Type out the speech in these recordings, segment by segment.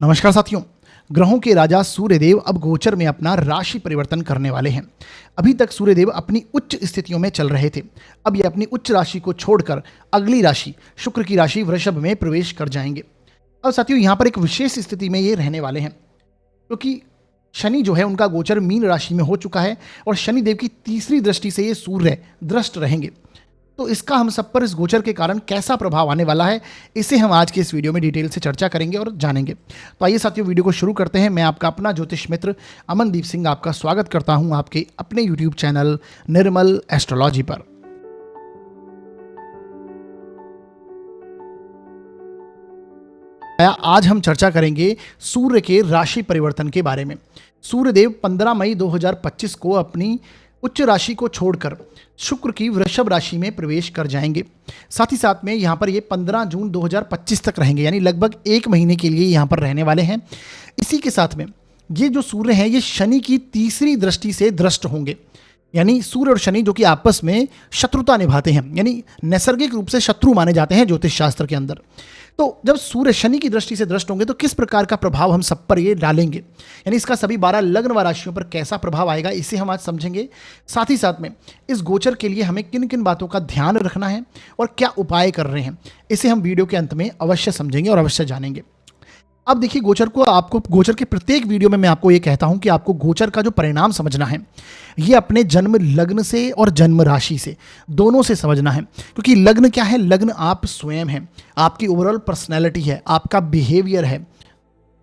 नमस्कार साथियों। ग्रहों के राजा सूर्यदेव अब गोचर में अपना राशि परिवर्तन करने वाले हैं। अभी तक सूर्यदेव अपनी उच्च स्थितियों में चल रहे थे। अब ये अपनी उच्च राशि को छोड़कर अगली राशि शुक्र की राशि वृषभ में प्रवेश कर जाएंगे। अब साथियों यहाँ पर एक विशेष स्थिति में ये रहने वाले हैं, क्योंकि शनि जो है उनका गोचर मीन राशि में हो चुका है और शनिदेव की तीसरी दृष्टि से ये सूर्य दृष्ट रहेंगे। तो इसका हम सब पर इस गोचर के कारण कैसा प्रभाव आने वाला है, इसे हम आज के इस वीडियो में डिटेल से चर्चा करेंगे और जानेंगे। तो आइए साथियों, वीडियो को शुरू करते हैं। मैं आपका अपना ज्योतिष मित्र अमनदीप सिंह आपका स्वागत करता हूं आपके अपने यूट्यूब चैनल निर्मल एस्ट्रोलॉजी पर। आज हम चर्चा करेंगे सूर्य के राशि परिवर्तन के बारे में। सूर्यदेव 15 मई 2025 को अपनी उच्च राशि को छोड़कर शुक्र की वृषभ राशि में प्रवेश कर जाएंगे। साथ ही साथ में यहाँ पर ये 15 जून 2025 तक रहेंगे, यानी लगभग एक महीने के लिए यहाँ पर रहने वाले हैं। इसी के साथ में ये जो सूर्य हैं ये शनि की तीसरी दृष्टि से दृष्ट होंगे, यानी सूर्य और शनि जो कि आपस में शत्रुता निभाते हैं, यानी नैसर्गिक रूप से शत्रु माने जाते हैं ज्योतिष शास्त्र के अंदर। तो जब सूर्य शनि की दृष्टि से दृष्ट होंगे तो किस प्रकार का प्रभाव हम सब पर ये डालेंगे, यानी इसका सभी 12 लग्न व राशियों पर कैसा प्रभाव आएगा, इसे हम आज समझेंगे। साथ ही साथ में इस गोचर के लिए हमें किन किन बातों का ध्यान रखना है और क्या उपाय कर रहे हैं, इसे हम वीडियो के अंत में अवश्य समझेंगे और अवश्य जानेंगे। अब देखिए, गोचर को आपको गोचर के प्रत्येक वीडियो में मैं आपको ये कहता हूं कि आपको गोचर का जो परिणाम समझना है ये अपने जन्म लग्न से और जन्म राशि से दोनों से समझना है। क्योंकि लग्न क्या है? लग्न आप स्वयं हैं, आपकी ओवरऑल पर्सनैलिटी है, आपका बिहेवियर है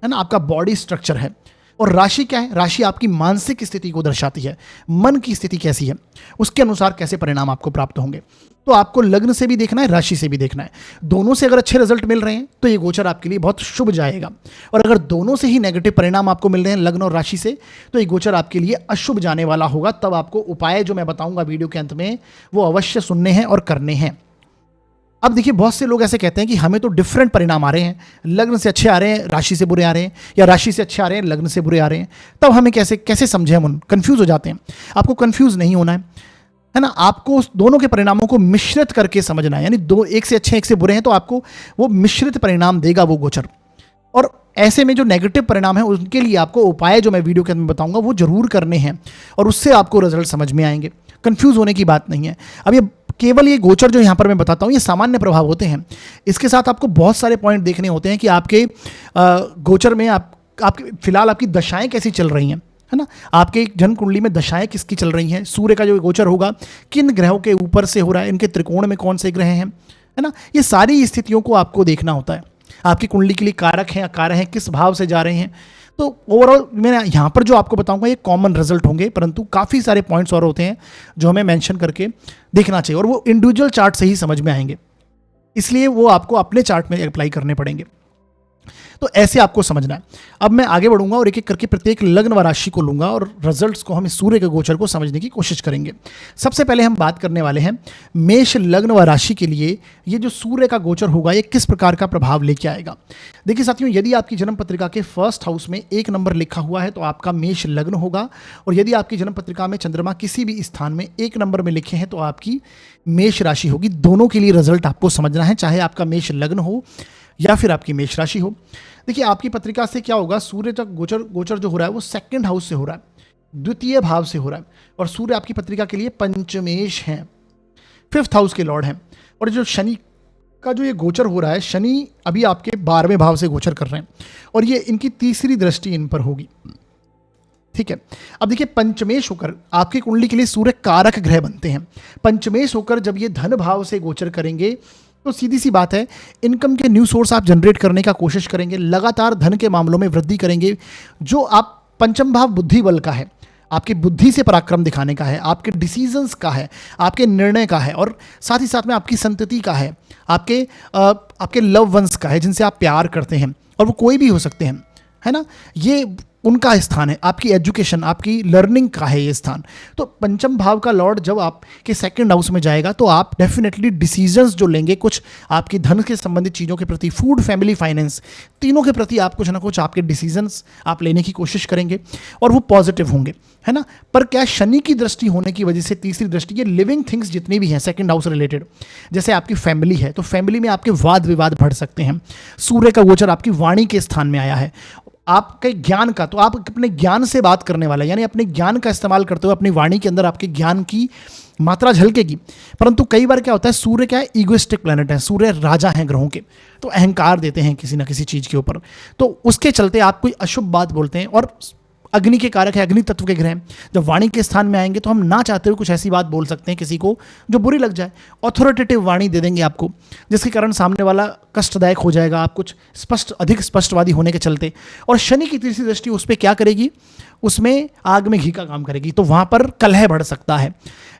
ना, आपका बॉडी स्ट्रक्चर है। और राशि क्या है? राशि आपकी मानसिक स्थिति को दर्शाती है, मन की स्थिति कैसी है, उसके अनुसार कैसे परिणाम आपको प्राप्त होंगे। तो आपको लग्न से भी देखना है, राशि से भी देखना है। दोनों से अगर अच्छे रिजल्ट मिल रहे हैं तो ये गोचर आपके लिए बहुत शुभ जाएगा, और अगर दोनों से ही नेगेटिव परिणाम आपको मिल रहे हैं लग्न और राशि से, तो ये गोचर आपके लिए अशुभ जाने वाला होगा। तब आपको उपाय जो मैं बताऊंगा वीडियो के अंत में वो अवश्य सुनने हैं और करने हैं। अब देखिए, बहुत से लोग ऐसे कहते हैं कि हमें तो डिफरेंट परिणाम आ रहे हैं, लग्न से अच्छे आ रहे हैं, राशि से बुरे आ रहे हैं, या राशि से अच्छे आ रहे हैं, लग्न से बुरे आ रहे हैं। तब हमें कैसे समझें? हम कंफ्यूज हो जाते हैं। आपको कंफ्यूज नहीं होना है ना, आपको दोनों के परिणामों को मिश्रित करके समझना है, यानी दो, एक से अच्छे एक से बुरे हैं तो आपको वो मिश्रित परिणाम देगा वो गोचर। और ऐसे में जो नेगेटिव परिणाम है उनके लिए आपको उपाय जो मैं वीडियो के अंदर बताऊंगा वो जरूर करने हैं, और उससे आपको रिजल्ट समझ में आएंगे। कंफ्यूज होने की बात नहीं है। अब ये केवल ये गोचर जो यहाँ पर मैं बताता हूँ ये सामान्य प्रभाव होते हैं। इसके साथ आपको बहुत सारे पॉइंट देखने होते हैं कि आपके गोचर में आपके फिलहाल आपकी दशाएं कैसी चल रही हैं, है ना, आपके जन्म कुंडली में दशाएं किसकी चल रही हैं, सूर्य का जो गोचर होगा किन ग्रहों के ऊपर से हो रहा है, इनके त्रिकोण में कौन से ग्रह हैं, है ना, ये सारी स्थितियों को आपको देखना होता है। आपकी कुंडली के लिए कारक हैं, अकारक हैं, किस भाव से जा रहे हैं। तो ओवरऑल मैं यहाँ पर जो आपको बताऊंगा ये कॉमन रिजल्ट होंगे, परंतु काफ़ी सारे पॉइंट्स और होते हैं जो हमें मेंशन करके देखना चाहिए, और वो इंडिविजुअल चार्ट से ही समझ में आएंगे, इसलिए वो आपको अपने चार्ट में अप्लाई करने पड़ेंगे। तो ऐसे आपको समझना है। अब मैं आगे बढ़ूंगा और एक एक करके प्रत्येक लग्न व राशि को लूंगा और रिजल्ट्स को हम इस सूर्य के गोचर को समझने की कोशिश करेंगे। सबसे पहले हम बात करने वाले हैं मेष लग्न व राशि के लिए ये जो सूर्य का गोचर होगा ये किस प्रकार का प्रभाव लेके आएगा। देखिए साथियों, यदि आपकी जन्म पत्रिका के फर्स्ट हाउस में 1 नंबर लिखा हुआ है तो आपका मेष लग्न होगा, और यदि आपकी जन्म पत्रिका में चंद्रमा किसी भी स्थान में 1 नंबर में लिखे हैं तो आपकी मेष राशि होगी। दोनों के लिए रिजल्ट आपको समझना है, चाहे आपका मेष लग्न हो या फिर आपकी मेष राशि हो। देखिए, आपकी पत्रिका से क्या होगा, सूर्य का गोचर जो हो रहा है वो 2nd हाउस से हो रहा है, द्वितीय भाव से हो रहा है, और सूर्य आपकी पत्रिका के लिए पंचमेश हैं, 5th हाउस के लॉर्ड हैं। और जो शनि का जो ये गोचर हो रहा है, शनि अभी आपके 12वें भाव से गोचर कर रहे हैं, और ये इनकी तीसरी दृष्टि इन पर होगी। ठीक है, अब देखिए, पंचमेश होकर आपकी कुंडली के लिए सूर्य कारक ग्रह बनते हैं। पंचमेश होकर जब ये धन भाव से गोचर करेंगे तो सीधी सी बात है, इनकम के न्यू सोर्स आप जनरेट करने का कोशिश करेंगे, लगातार धन के मामलों में वृद्धि करेंगे। जो आप पंचम भाव बुद्धि बल का है, आपकी बुद्धि से पराक्रम दिखाने का है, आपके डिसीजंस का है, आपके निर्णय का है, और साथ ही साथ में आपकी संतति का है, आपके लव वंस का है जिनसे आप प्यार करते हैं, और वो कोई भी हो सकते हैं, है ना। ये उनका स्थान है, आपकी एजुकेशन, आपकी लर्निंग का है ये स्थान। तो पंचम भाव का लॉर्ड जब आपके सेकंड हाउस में जाएगा तो आप डेफिनेटली डिसीजंस जो लेंगे कुछ आपकी धन के संबंधित चीज़ों के प्रति, फूड, फैमिली, फाइनेंस, तीनों के प्रति आप कुछ ना कुछ आपके डिसीजंस आप लेने की कोशिश करेंगे और वो पॉजिटिव होंगे, है ना। पर क्या शनि की दृष्टि होने की वजह से तीसरी दृष्टि, ये लिविंग थिंग्स जितनी भी हैं सेकंड हाउस रिलेटेड, जैसे आपकी फैमिली है तो फैमिली में आपके वाद विवाद बढ़ सकते हैं। सूर्य का गोचर आपकी वाणी के स्थान में आया है, आपके ज्ञान का, तो आप अपने ज्ञान से बात करने वाला, यानी अपने ज्ञान का इस्तेमाल करते हुए अपनी वाणी के अंदर आपके ज्ञान की मात्रा झलकेगी। परंतु कई बार क्या होता है, सूर्य क्या है, ईगोइस्टिक प्लैनेट है, सूर्य राजा हैं ग्रहों के, तो अहंकार देते हैं किसी ना किसी चीज़ के ऊपर, तो उसके चलते आप कोई अशुभ बात बोलते हैं। और अग्नि के कारक है, अग्नि तत्व के ग्रह जब वाणी के स्थान में आएंगे तो हम ना चाहते हुए कुछ ऐसी बात बोल सकते हैं किसी को जो बुरी लग जाए, ऑथोरिटेटिव वाणी दे देंगे आपको, जिसके कारण सामने वाला कष्टदायक हो जाएगा, आप कुछ अधिक स्पष्टवादी होने के चलते। और शनि की तीसरी दृष्टि उस पर क्या करेगी, उसमें आग में घी का काम करेगी, तो वहाँ पर कलह बढ़ सकता है।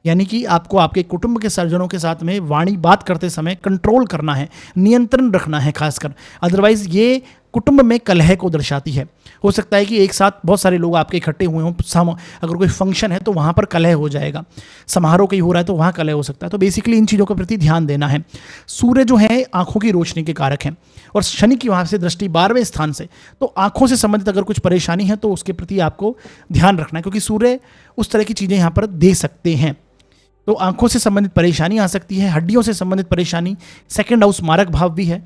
यानी कि आपको आपके कुटुंब के सर्जनों के साथ में वाणी बात करते समय कंट्रोल करना है, नियंत्रण रखना है खासकर, अदरवाइज ये कुटुंब में कलह को दर्शाती है। हो सकता है कि एक साथ बहुत सारे लोग आपके इकट्ठे हुए हों, अगर कोई फंक्शन है तो वहाँ पर कलह हो जाएगा, समारोह कहीं हो रहा है तो वहाँ कलह हो सकता है। तो बेसिकली इन चीज़ों के प्रति ध्यान देना है। सूर्य जो है आंखों की रोशनी के कारक हैं और शनि की वहाँ से दृष्टि 12वें स्थान से, तो आंखों से संबंधित अगर कुछ परेशानी है तो उसके प्रति आपको ध्यान रखना है, क्योंकि सूर्य उस तरह की चीज़ें यहाँ पर दे सकते हैं। तो आंखों से संबंधित परेशानी आ सकती है, हड्डियों से संबंधित परेशानी, सेकंड हाउस मारक भाव भी है,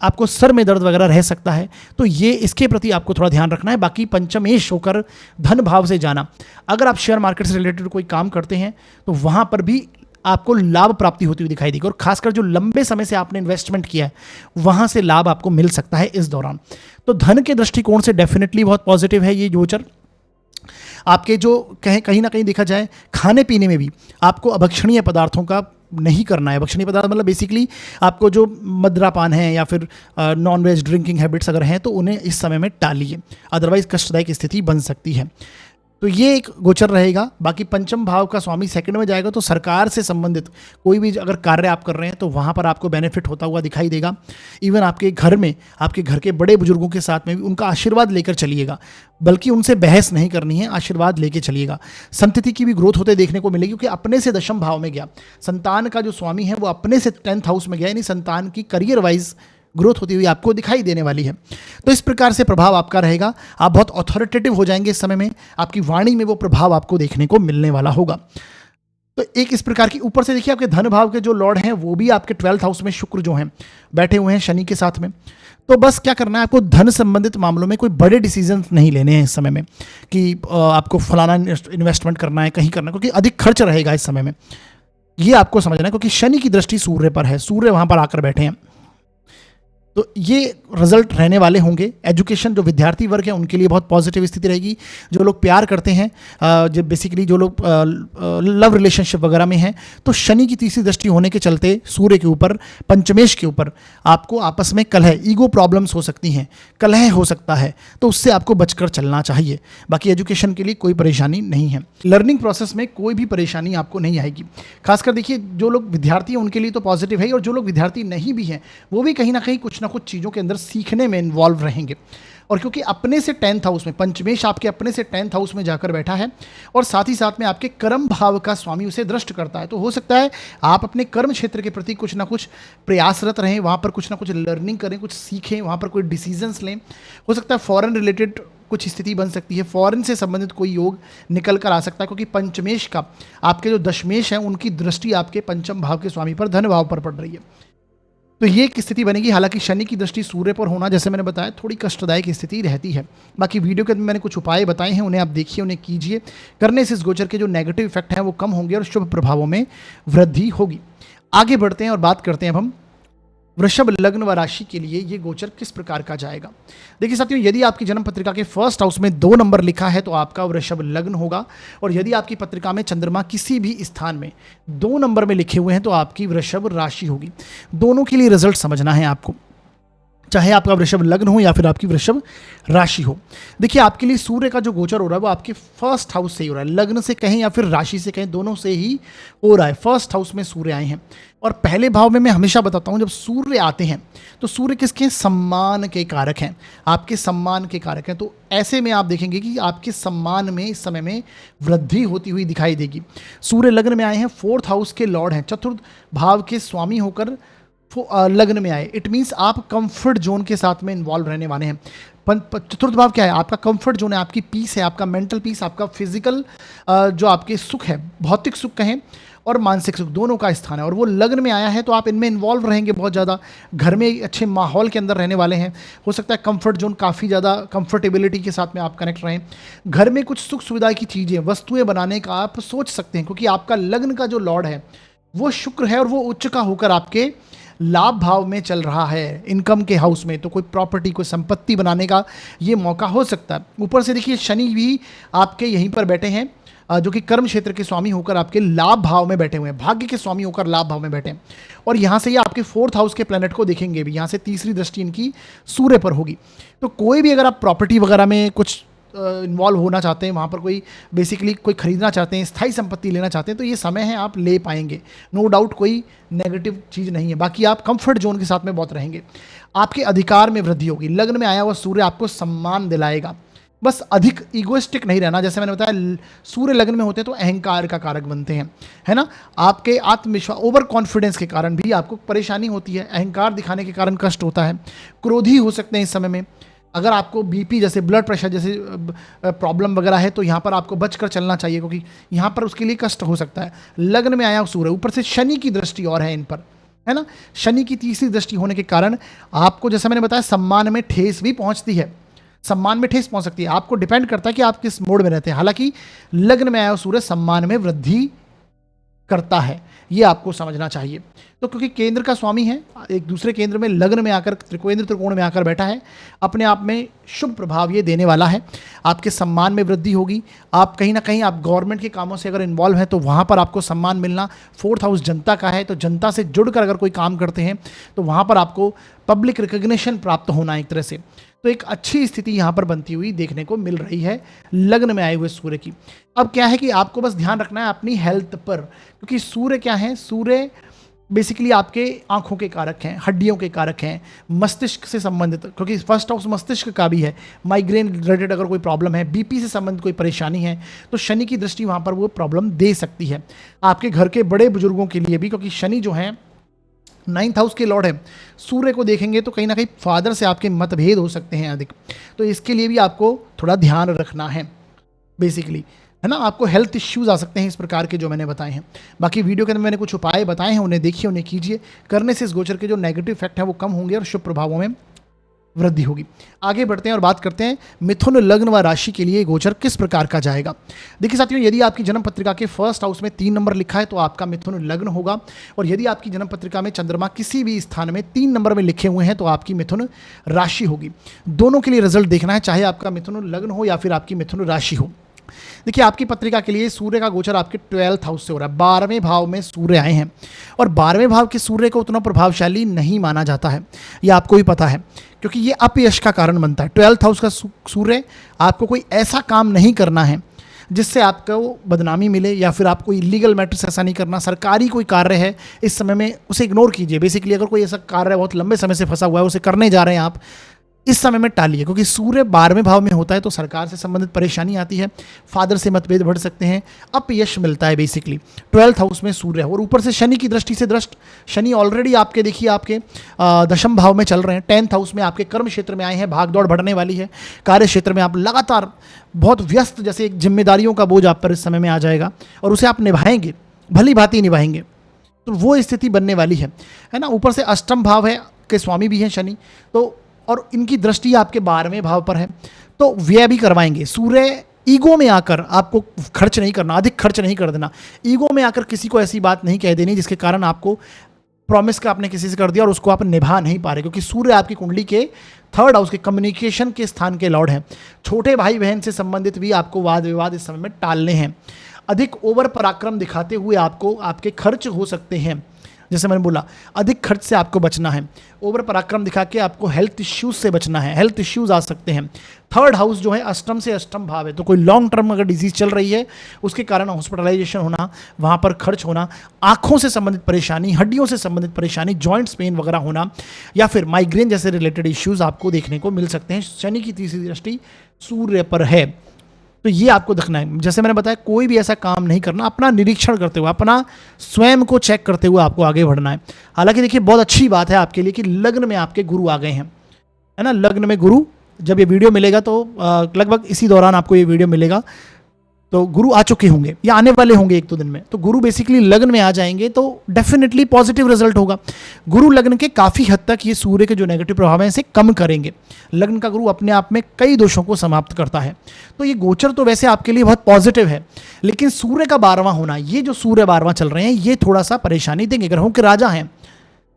आपको सर में दर्द वगैरह रह सकता है, तो ये इसके प्रति आपको थोड़ा ध्यान रखना है। बाकी पंचमेश होकर धन भाव से जाना, अगर आप शेयर मार्केट से रिलेटेड कोई काम करते हैं तो वहाँ पर भी आपको लाभ प्राप्ति होती हुई दिखाई देगी, और खासकर जो लंबे समय से आपने इन्वेस्टमेंट किया है वहाँ से लाभ आपको मिल सकता है इस दौरान। तो धन के दृष्टिकोण से डेफिनेटली बहुत पॉजिटिव है ये गोचर। आपके जो कहीं ना कहीं देखा जाए खाने पीने में भी आपको अभक्षणीय पदार्थों का नहीं करना है। अभक्षणीय पदार्थ मतलब बेसिकली आपको जो मदिरापान है या फिर नॉन वेज ड्रिंकिंग हैबिट्स अगर हैं तो उन्हें इस समय में टालिए, अदरवाइज कष्टदायक स्थिति बन सकती है। तो ये एक गोचर रहेगा। बाकी पंचम भाव का स्वामी सेकंड में जाएगा तो सरकार से संबंधित कोई भी अगर कार्य आप कर रहे हैं तो वहाँ पर आपको बेनिफिट होता हुआ दिखाई देगा। इवन आपके घर में, आपके घर के बड़े बुजुर्गों के साथ में भी उनका आशीर्वाद लेकर चलिएगा, बल्कि उनसे बहस नहीं करनी है, आशीर्वाद लेके चलिएगा। संतति की भी ग्रोथ होते देखने को मिलेगी, क्योंकि अपने से दशम भाव में गया, संतान का जो स्वामी है वो अपने से 10th हाउस में गया, यानी संतान की करियर वाइज ग्रोथ होती हुई आपको दिखाई देने वाली है। तो इस प्रकार से प्रभाव आपका रहेगा, आप बहुत अथॉरिटेटिव हो जाएंगे इस समय में, आपकी वाणी में वो प्रभाव आपको देखने को मिलने वाला होगा। तो एक इस प्रकार की, ऊपर से देखिए आपके धन भाव के जो लॉर्ड हैं वो भी आपके 12th हाउस में शुक्र जो हैं बैठे हुए हैं शनि के साथ में। तो बस क्या करना है, आपको धन संबंधित मामलों में कोई बड़े डिसीजन नहीं लेने हैं इस समय में कि आपको फलाना इन्वेस्टमेंट करना है, कहीं करना है, क्योंकि अधिक खर्च रहेगा इस समय में, ये आपको समझना है, क्योंकि शनि की दृष्टि सूर्य पर है, सूर्य वहाँ पर आकर बैठे हैं। तो ये रिजल्ट रहने वाले होंगे। एजुकेशन जो विद्यार्थी वर्ग है उनके लिए बहुत पॉजिटिव स्थिति रहेगी। जो लोग प्यार करते हैं, जो बेसिकली जो लोग लव रिलेशनशिप वगैरह में हैं, तो शनि की तीसरी दृष्टि होने के चलते सूर्य के ऊपर, पंचमेश के ऊपर आपको आपस में कलह, ईगो प्रॉब्लम्स हो सकती हैं, कलह हो सकता है, तो उससे आपको बचकर चलना चाहिए। बाकी एजुकेशन के लिए कोई परेशानी नहीं है, लर्निंग प्रोसेस में कोई भी परेशानी आपको नहीं आएगी। खासकर देखिए जो लोग विद्यार्थी हैं उनके लिए तो पॉजिटिव है, और जो लोग विद्यार्थी नहीं भी हैं वो भी कहीं ना कहीं कुछ ना कुछ चीज़ों के अंदर सीखने में इन्वॉल्व रहेंगे। और क्योंकि अपने से 10th हाउस में, पंचमेश आपके अपने से 10th हाउस में जाकर बैठा है और साथ ही साथ में आपके कर्म भाव का स्वामी उसे दृष्ट करता है, तो हो सकता है आप अपने कर्म क्षेत्र के प्रति कुछ ना कुछ प्रयासरत रहें, वहाँ पर कुछ ना कुछ लर्निंग करें, कुछ सीखें, वहाँ पर कोई डिसीजंस लें। हो सकता है फॉरेन रिलेटेड कुछ स्थिति बन सकती है, फॉरेन से संबंधित कोई योग निकल कर आ सकता है, क्योंकि पंचमेश का आपके जो दशमेश हैं उनकी दृष्टि आपके पंचम भाव के स्वामी पर, धन भाव पर पड़ रही है। तो ये एक स्थिति बनेगी। हालांकि शनि की दृष्टि सूर्य पर होना, जैसे मैंने बताया, थोड़ी कष्टदायक स्थिति रहती है। बाकी वीडियो के अंदर मैंने कुछ उपाय बताए हैं, उन्हें आप देखिए, उन्हें कीजिए, करने से इस गोचर के जो नेगेटिव इफेक्ट हैं वो कम होंगे और शुभ प्रभावों में वृद्धि होगी। आगे बढ़ते हैं और बात करते हैं अब हम वृषभ लग्न व राशि के लिए ये गोचर किस प्रकार का जाएगा। देखिए साथियों, यदि आपकी जन्म पत्रिका के फर्स्ट हाउस में 2 नंबर लिखा है तो आपका वृषभ लग्न होगा, और यदि आपकी पत्रिका में चंद्रमा किसी भी स्थान में 2 नंबर में लिखे हुए हैं तो आपकी वृषभ राशि होगी। दोनों के लिए रिजल्ट समझना है आपको। चाहे आपका वृषभ लग्न हो या फिर आपकी वृषभ राशि हो। देखिए आपके लिए सूर्य का जो गोचर हो रहा है वो आपके फर्स्ट हाउस से ही हो रहा है, लग्न से कहें या फिर राशि से कहें, दोनों से ही हो रहा है। फर्स्ट हाउस में सूर्य आए हैं और पहले भाव में मैं हमेशा बताता हूं जब सूर्य आते हैं तो सूर्य किसके सम्मान के कारक हैं, आपके सम्मान के कारक हैं। तो ऐसे में आप देखेंगे कि आपके सम्मान में इस समय में वृद्धि होती हुई दिखाई देगी। सूर्य लग्न में आए हैं, फोर्थ हाउस के लॉर्ड हैं, चतुर्थ भाव के स्वामी होकर लग्न में आए। इट मीन्स आप कंफर्ट जोन के साथ में इन्वॉल्व रहने वाले हैं। चतुर्थ भाव क्या है? आपका कंफर्ट जोन है, आपकी पीस है, आपका मेंटल पीस, आपका फिजिकल जो आपके सुख है, भौतिक सुख कहें और मानसिक सुख, दोनों का स्थान है। और वो लग्न में आया है तो आप इनमें इन्वॉल्व रहेंगे बहुत ज़्यादा, घर में एक अच्छे माहौल के अंदर रहने वाले हैं। हो सकता है कंफर्ट जोन काफ़ी ज़्यादा कंफर्टेबिलिटी के साथ में आप कनेक्ट रहें। घर में कुछ सुख सुविधा की चीज़ें, वस्तुएं बनाने का आप सोच सकते हैं, क्योंकि आपका लग्न का जो लॉर्ड है वो शुक्र है और वो उच्च का होकर आपके लाभ भाव में चल रहा है, इनकम के हाउस में। तो कोई प्रॉपर्टी, कोई संपत्ति बनाने का ये मौका हो सकता है। ऊपर से देखिए शनि भी आपके यहीं पर बैठे हैं, जो कि कर्म क्षेत्र के स्वामी होकर आपके लाभ भाव में बैठे हुए हैं, भाग्य के स्वामी होकर लाभ भाव में बैठे हैं। और यहाँ से ये आपके फोर्थ हाउस के प्लैनेट को देखेंगे भी, यहाँ से तीसरी दृष्टि इनकी सूर्य पर होगी। तो कोई भी अगर आप प्रॉपर्टी वगैरह में कुछ इन्वॉल्व होना चाहते हैं, वहाँ पर कोई बेसिकली कोई खरीदना चाहते हैं, स्थायी संपत्ति लेना चाहते हैं, तो ये समय है, आप ले पाएंगे, नो डाउट, कोई नेगेटिव चीज़ नहीं है। बाकी आप कंफर्ट जोन के साथ में बहुत रहेंगे। आपके अधिकार में वृद्धि होगी, लग्न में आया हुआ सूर्य आपको सम्मान दिलाएगा। बस अधिक ईगोइस्टिक नहीं रहना, जैसे मैंने बताया सूर्य लग्न में होते हैं तो अहंकार का कारक बनते हैं, है ना। आपके आत्मविश्वास, ओवर कॉन्फिडेंस के कारण भी आपको परेशानी होती है, अहंकार दिखाने के कारण कष्ट होता है, क्रोधी हो सकते हैं इस समय में। अगर आपको बीपी जैसे ब्लड प्रेशर जैसे प्रॉब्लम वगैरह है तो यहाँ पर आपको बचकर चलना चाहिए, क्योंकि यहाँ पर उसके लिए कष्ट हो सकता है। लग्न में आया सूर्य, ऊपर से शनि की दृष्टि और है इन पर, है ना। शनि की तीसरी दृष्टि होने के कारण आपको, जैसा मैंने बताया, सम्मान में ठेस भी पहुँचती है, सम्मान में ठेस पहुँच सकती है। आपको डिपेंड करता है कि आप किस मोड में रहते हैं। हालांकि लग्न में आया सूर्य सम्मान में वृद्धि करता है, ये आपको समझना चाहिए। तो क्योंकि केंद्र का स्वामी है, एक दूसरे केंद्र में लग्न में आकर त्रिकोण त्रिकोण में आकर बैठा है, अपने आप में शुभ प्रभाव ये देने वाला है। आपके सम्मान में वृद्धि होगी। आप कहीं ना कहीं आप गवर्नमेंट के कामों से अगर इन्वॉल्व हैं तो वहाँ पर आपको सम्मान मिलना। फोर्थ हाउस जनता का है, तो जनता से जुड़कर अगर कोई काम करते हैं तो वहाँ पर आपको पब्लिक रिकग्निशन प्राप्त होना एक तरह से। तो एक अच्छी स्थिति यहाँ पर बनती हुई देखने को मिल रही है लग्न में आए हुए सूर्य की। अब क्या है कि आपको बस ध्यान रखना है अपनी हेल्थ पर, क्योंकि सूर्य क्या है, सूर्य बेसिकली आपके आंखों के कारक हैं, हड्डियों के कारक हैं, मस्तिष्क से संबंधित, क्योंकि फर्स्ट हाउस मस्तिष्क का भी है। माइग्रेन रिलेटेड अगर कोई प्रॉब्लम है, बीपी से संबंधित कोई परेशानी है, तो शनि की दृष्टि वहाँ पर वो प्रॉब्लम दे सकती है। आपके घर के बड़े बुजुर्गों के लिए भी, क्योंकि शनि जो है 9th हाउस के लॉर्ड है, सूर्य को देखेंगे तो कहीं ना कहीं फादर से आपके मतभेद हो सकते हैं अधिक, तो इसके लिए भी आपको थोड़ा ध्यान रखना है बेसिकली, है ना। आपको हेल्थ इश्यूज आ सकते हैं इस प्रकार के जो मैंने बताए हैं। बाकी वीडियो के अंदर मैंने कुछ उपाय बताए हैं, उन्हें देखिए, उन्हें कीजिए, करने से इस गोचर के जो नेगेटिव इफेक्ट है वो कम होंगे और शुभ प्रभावों में वृद्धि होगी। आगे बढ़ते हैं और बात करते हैं मिथुन लग्न व राशि के लिए गोचर किस प्रकार का जाएगा। देखिए साथियों, यदि आपकी जन्म पत्रिका के फर्स्ट हाउस में 3 नंबर लिखा है तो आपका मिथुन लग्न होगा, और यदि आपकी जन्म पत्रिका में चंद्रमा किसी भी स्थान में 3 नंबर में लिखे हुए हैं तो आपकी मिथुन राशि होगी। दोनों के लिए रिजल्ट देखना है, चाहे आपका मिथुन लग्न हो या फिर आपकी मिथुन राशि हो। देखिए आपकी पत्रिका के लिए सूर्य का गोचर आपके 12th हाउस से हो रहा है, 12वें भाव में सूर्य आए हैं, और 12वें भाव के सूर्य को उतना प्रभावशाली नहीं माना जाता है, यह आपको भी पता है, क्योंकि ये अपयश का कारण बनता है। 12th हाउस का सूर्य, आपको कोई ऐसा काम नहीं करना है जिससे आपको बदनामी मिले, या फिर आप कोई लीगल मैटर्स ऐसा नहीं करना। सरकारी कोई कार्य है इस समय में, उसे इग्नोर कीजिए। बेसिकली अगर कोई ऐसा कार्य बहुत लंबे समय से फंसा हुआ है, उसे करने जा रहे हैं आप, इस समय में टालिए, क्योंकि सूर्य 12वें भाव में होता है तो सरकार से संबंधित परेशानी आती है, फादर से मतभेद बढ़ सकते हैं, अपयश मिलता है बेसिकली। 12th हाउस में सूर्य है, और ऊपर से शनि की दृष्टि से दृष्ट, शनि ऑलरेडी आपके देखिए आपके 10th भाव में चल रहे हैं, 10th हाउस में आपके कर्म क्षेत्र में आए हैं, भाग दौड़ बढ़ने वाली है, कार्य क्षेत्र में आप लगातार बहुत व्यस्त, जैसे एक जिम्मेदारियों का बोझ आप पर इस समय में आ जाएगा और उसे आप निभाएंगे, भली भांति निभाएंगे, तो वो स्थिति बनने वाली है ना। ऊपर से 8th भाव है के स्वामी भी हैं शनि, तो और इनकी दृष्टि आपके 12वें भाव पर है, तो व्यय भी करवाएंगे। सूर्य ईगो में आकर आपको खर्च नहीं करना, अधिक खर्च नहीं कर देना, ईगो में आकर किसी को ऐसी बात नहीं कह देनी जिसके कारण आपको प्रॉमिस का आपने किसी से कर दिया और उसको आप निभा नहीं पा रहे, क्योंकि सूर्य आपकी कुंडली के 3rd हाउस के कम्युनिकेशन के स्थान के लॉर्ड हैं। छोटे भाई बहन से संबंधित भी आपको वाद विवाद इस समय में टालने हैं। अधिक ओवर पराक्रम दिखाते हुए आपको आपके खर्च हो सकते हैं, जैसे मैंने बोला, अधिक खर्च से आपको बचना है, ओवर पराक्रम दिखा के आपको हेल्थ इश्यूज से बचना है, हेल्थ इश्यूज आ सकते हैं। थर्ड हाउस जो है अष्टम से अष्टम भाव है, तो कोई लॉन्ग टर्म अगर डिजीज चल रही है उसके कारण हॉस्पिटलाइजेशन होना, वहाँ पर खर्च होना, आंखों से संबंधित परेशानी, हड्डियों से संबंधित परेशानी, जॉइंट्स पेन वगैरह होना, या फिर माइग्रेन जैसे रिलेटेड इश्यूज आपको देखने को मिल सकते हैं। शनि की तीसरी दृष्टि सूर्य पर है, तो ये आपको देखना है। जैसे मैंने बताया, कोई भी ऐसा काम नहीं करना, अपना निरीक्षण करते हुए, अपना स्वयं को चेक करते हुए आपको आगे बढ़ना है। हालांकि देखिए, बहुत अच्छी बात है आपके लिए कि लग्न में आपके गुरु आ गए हैं, है ना। लग्न में गुरु, जब ये वीडियो मिलेगा तो लगभग इसी दौरान आपको ये वीडियो मिलेगा, तो गुरु आ चुके होंगे या आने वाले होंगे 1-2 दिन में। तो गुरु बेसिकली लग्न में आ जाएंगे तो डेफिनेटली पॉजिटिव रिजल्ट होगा। गुरु लग्न के काफ़ी हद तक ये सूर्य के जो नेगेटिव प्रभाव हैं इसे कम करेंगे। लग्न का गुरु अपने आप में कई दोषों को समाप्त करता है। तो ये गोचर तो वैसे आपके लिए बहुत पॉजिटिव है, लेकिन सूर्य का 12वां होना, ये जो सूर्य 12वां चल रहे हैं, ये थोड़ा सा परेशानी देंगे। ग्रहों के राजा हैं,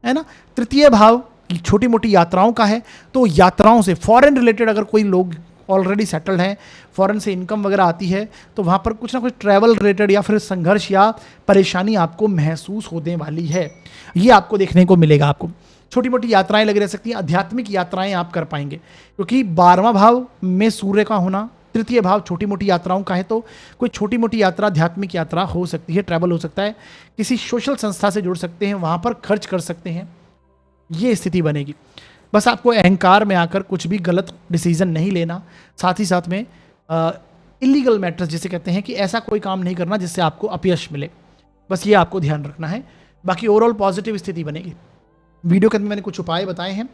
है ना। तृतीय भाव छोटी मोटी यात्राओं का है, तो यात्राओं से फॉरेन रिलेटेड अगर कोई लोग ऑलरेडी सेटल्ड हैं, फॉरेन से इनकम वगैरह आती है, तो वहाँ पर कुछ ना कुछ ट्रैवल रिलेटेड या फिर संघर्ष या परेशानी आपको महसूस होने वाली है, ये आपको देखने को मिलेगा। आपको छोटी मोटी यात्राएं लगी रह सकती हैं, आध्यात्मिक यात्राएं आप कर पाएंगे, क्योंकि 12वां भाव में सूर्य का होना, तृतीय भाव छोटी मोटी यात्राओं का है, तो कोई छोटी मोटी यात्रा, आध्यात्मिक यात्रा हो सकती है, ट्रैवल हो सकता है, किसी सोशल संस्था से जुड़ सकते हैं, वहाँ पर खर्च कर सकते हैं, ये स्थिति बनेगी। बस आपको अहंकार में आकर कुछ भी गलत डिसीजन नहीं लेना, साथ ही साथ में इलीगल मैटर्स जिसे कहते हैं, कि ऐसा कोई काम नहीं करना जिससे आपको अपयश मिले, बस ये आपको ध्यान रखना है। बाकी ओवरऑल पॉजिटिव स्थिति बनेगी। वीडियो के अंदर मैंने कुछ उपाय बताए हैं,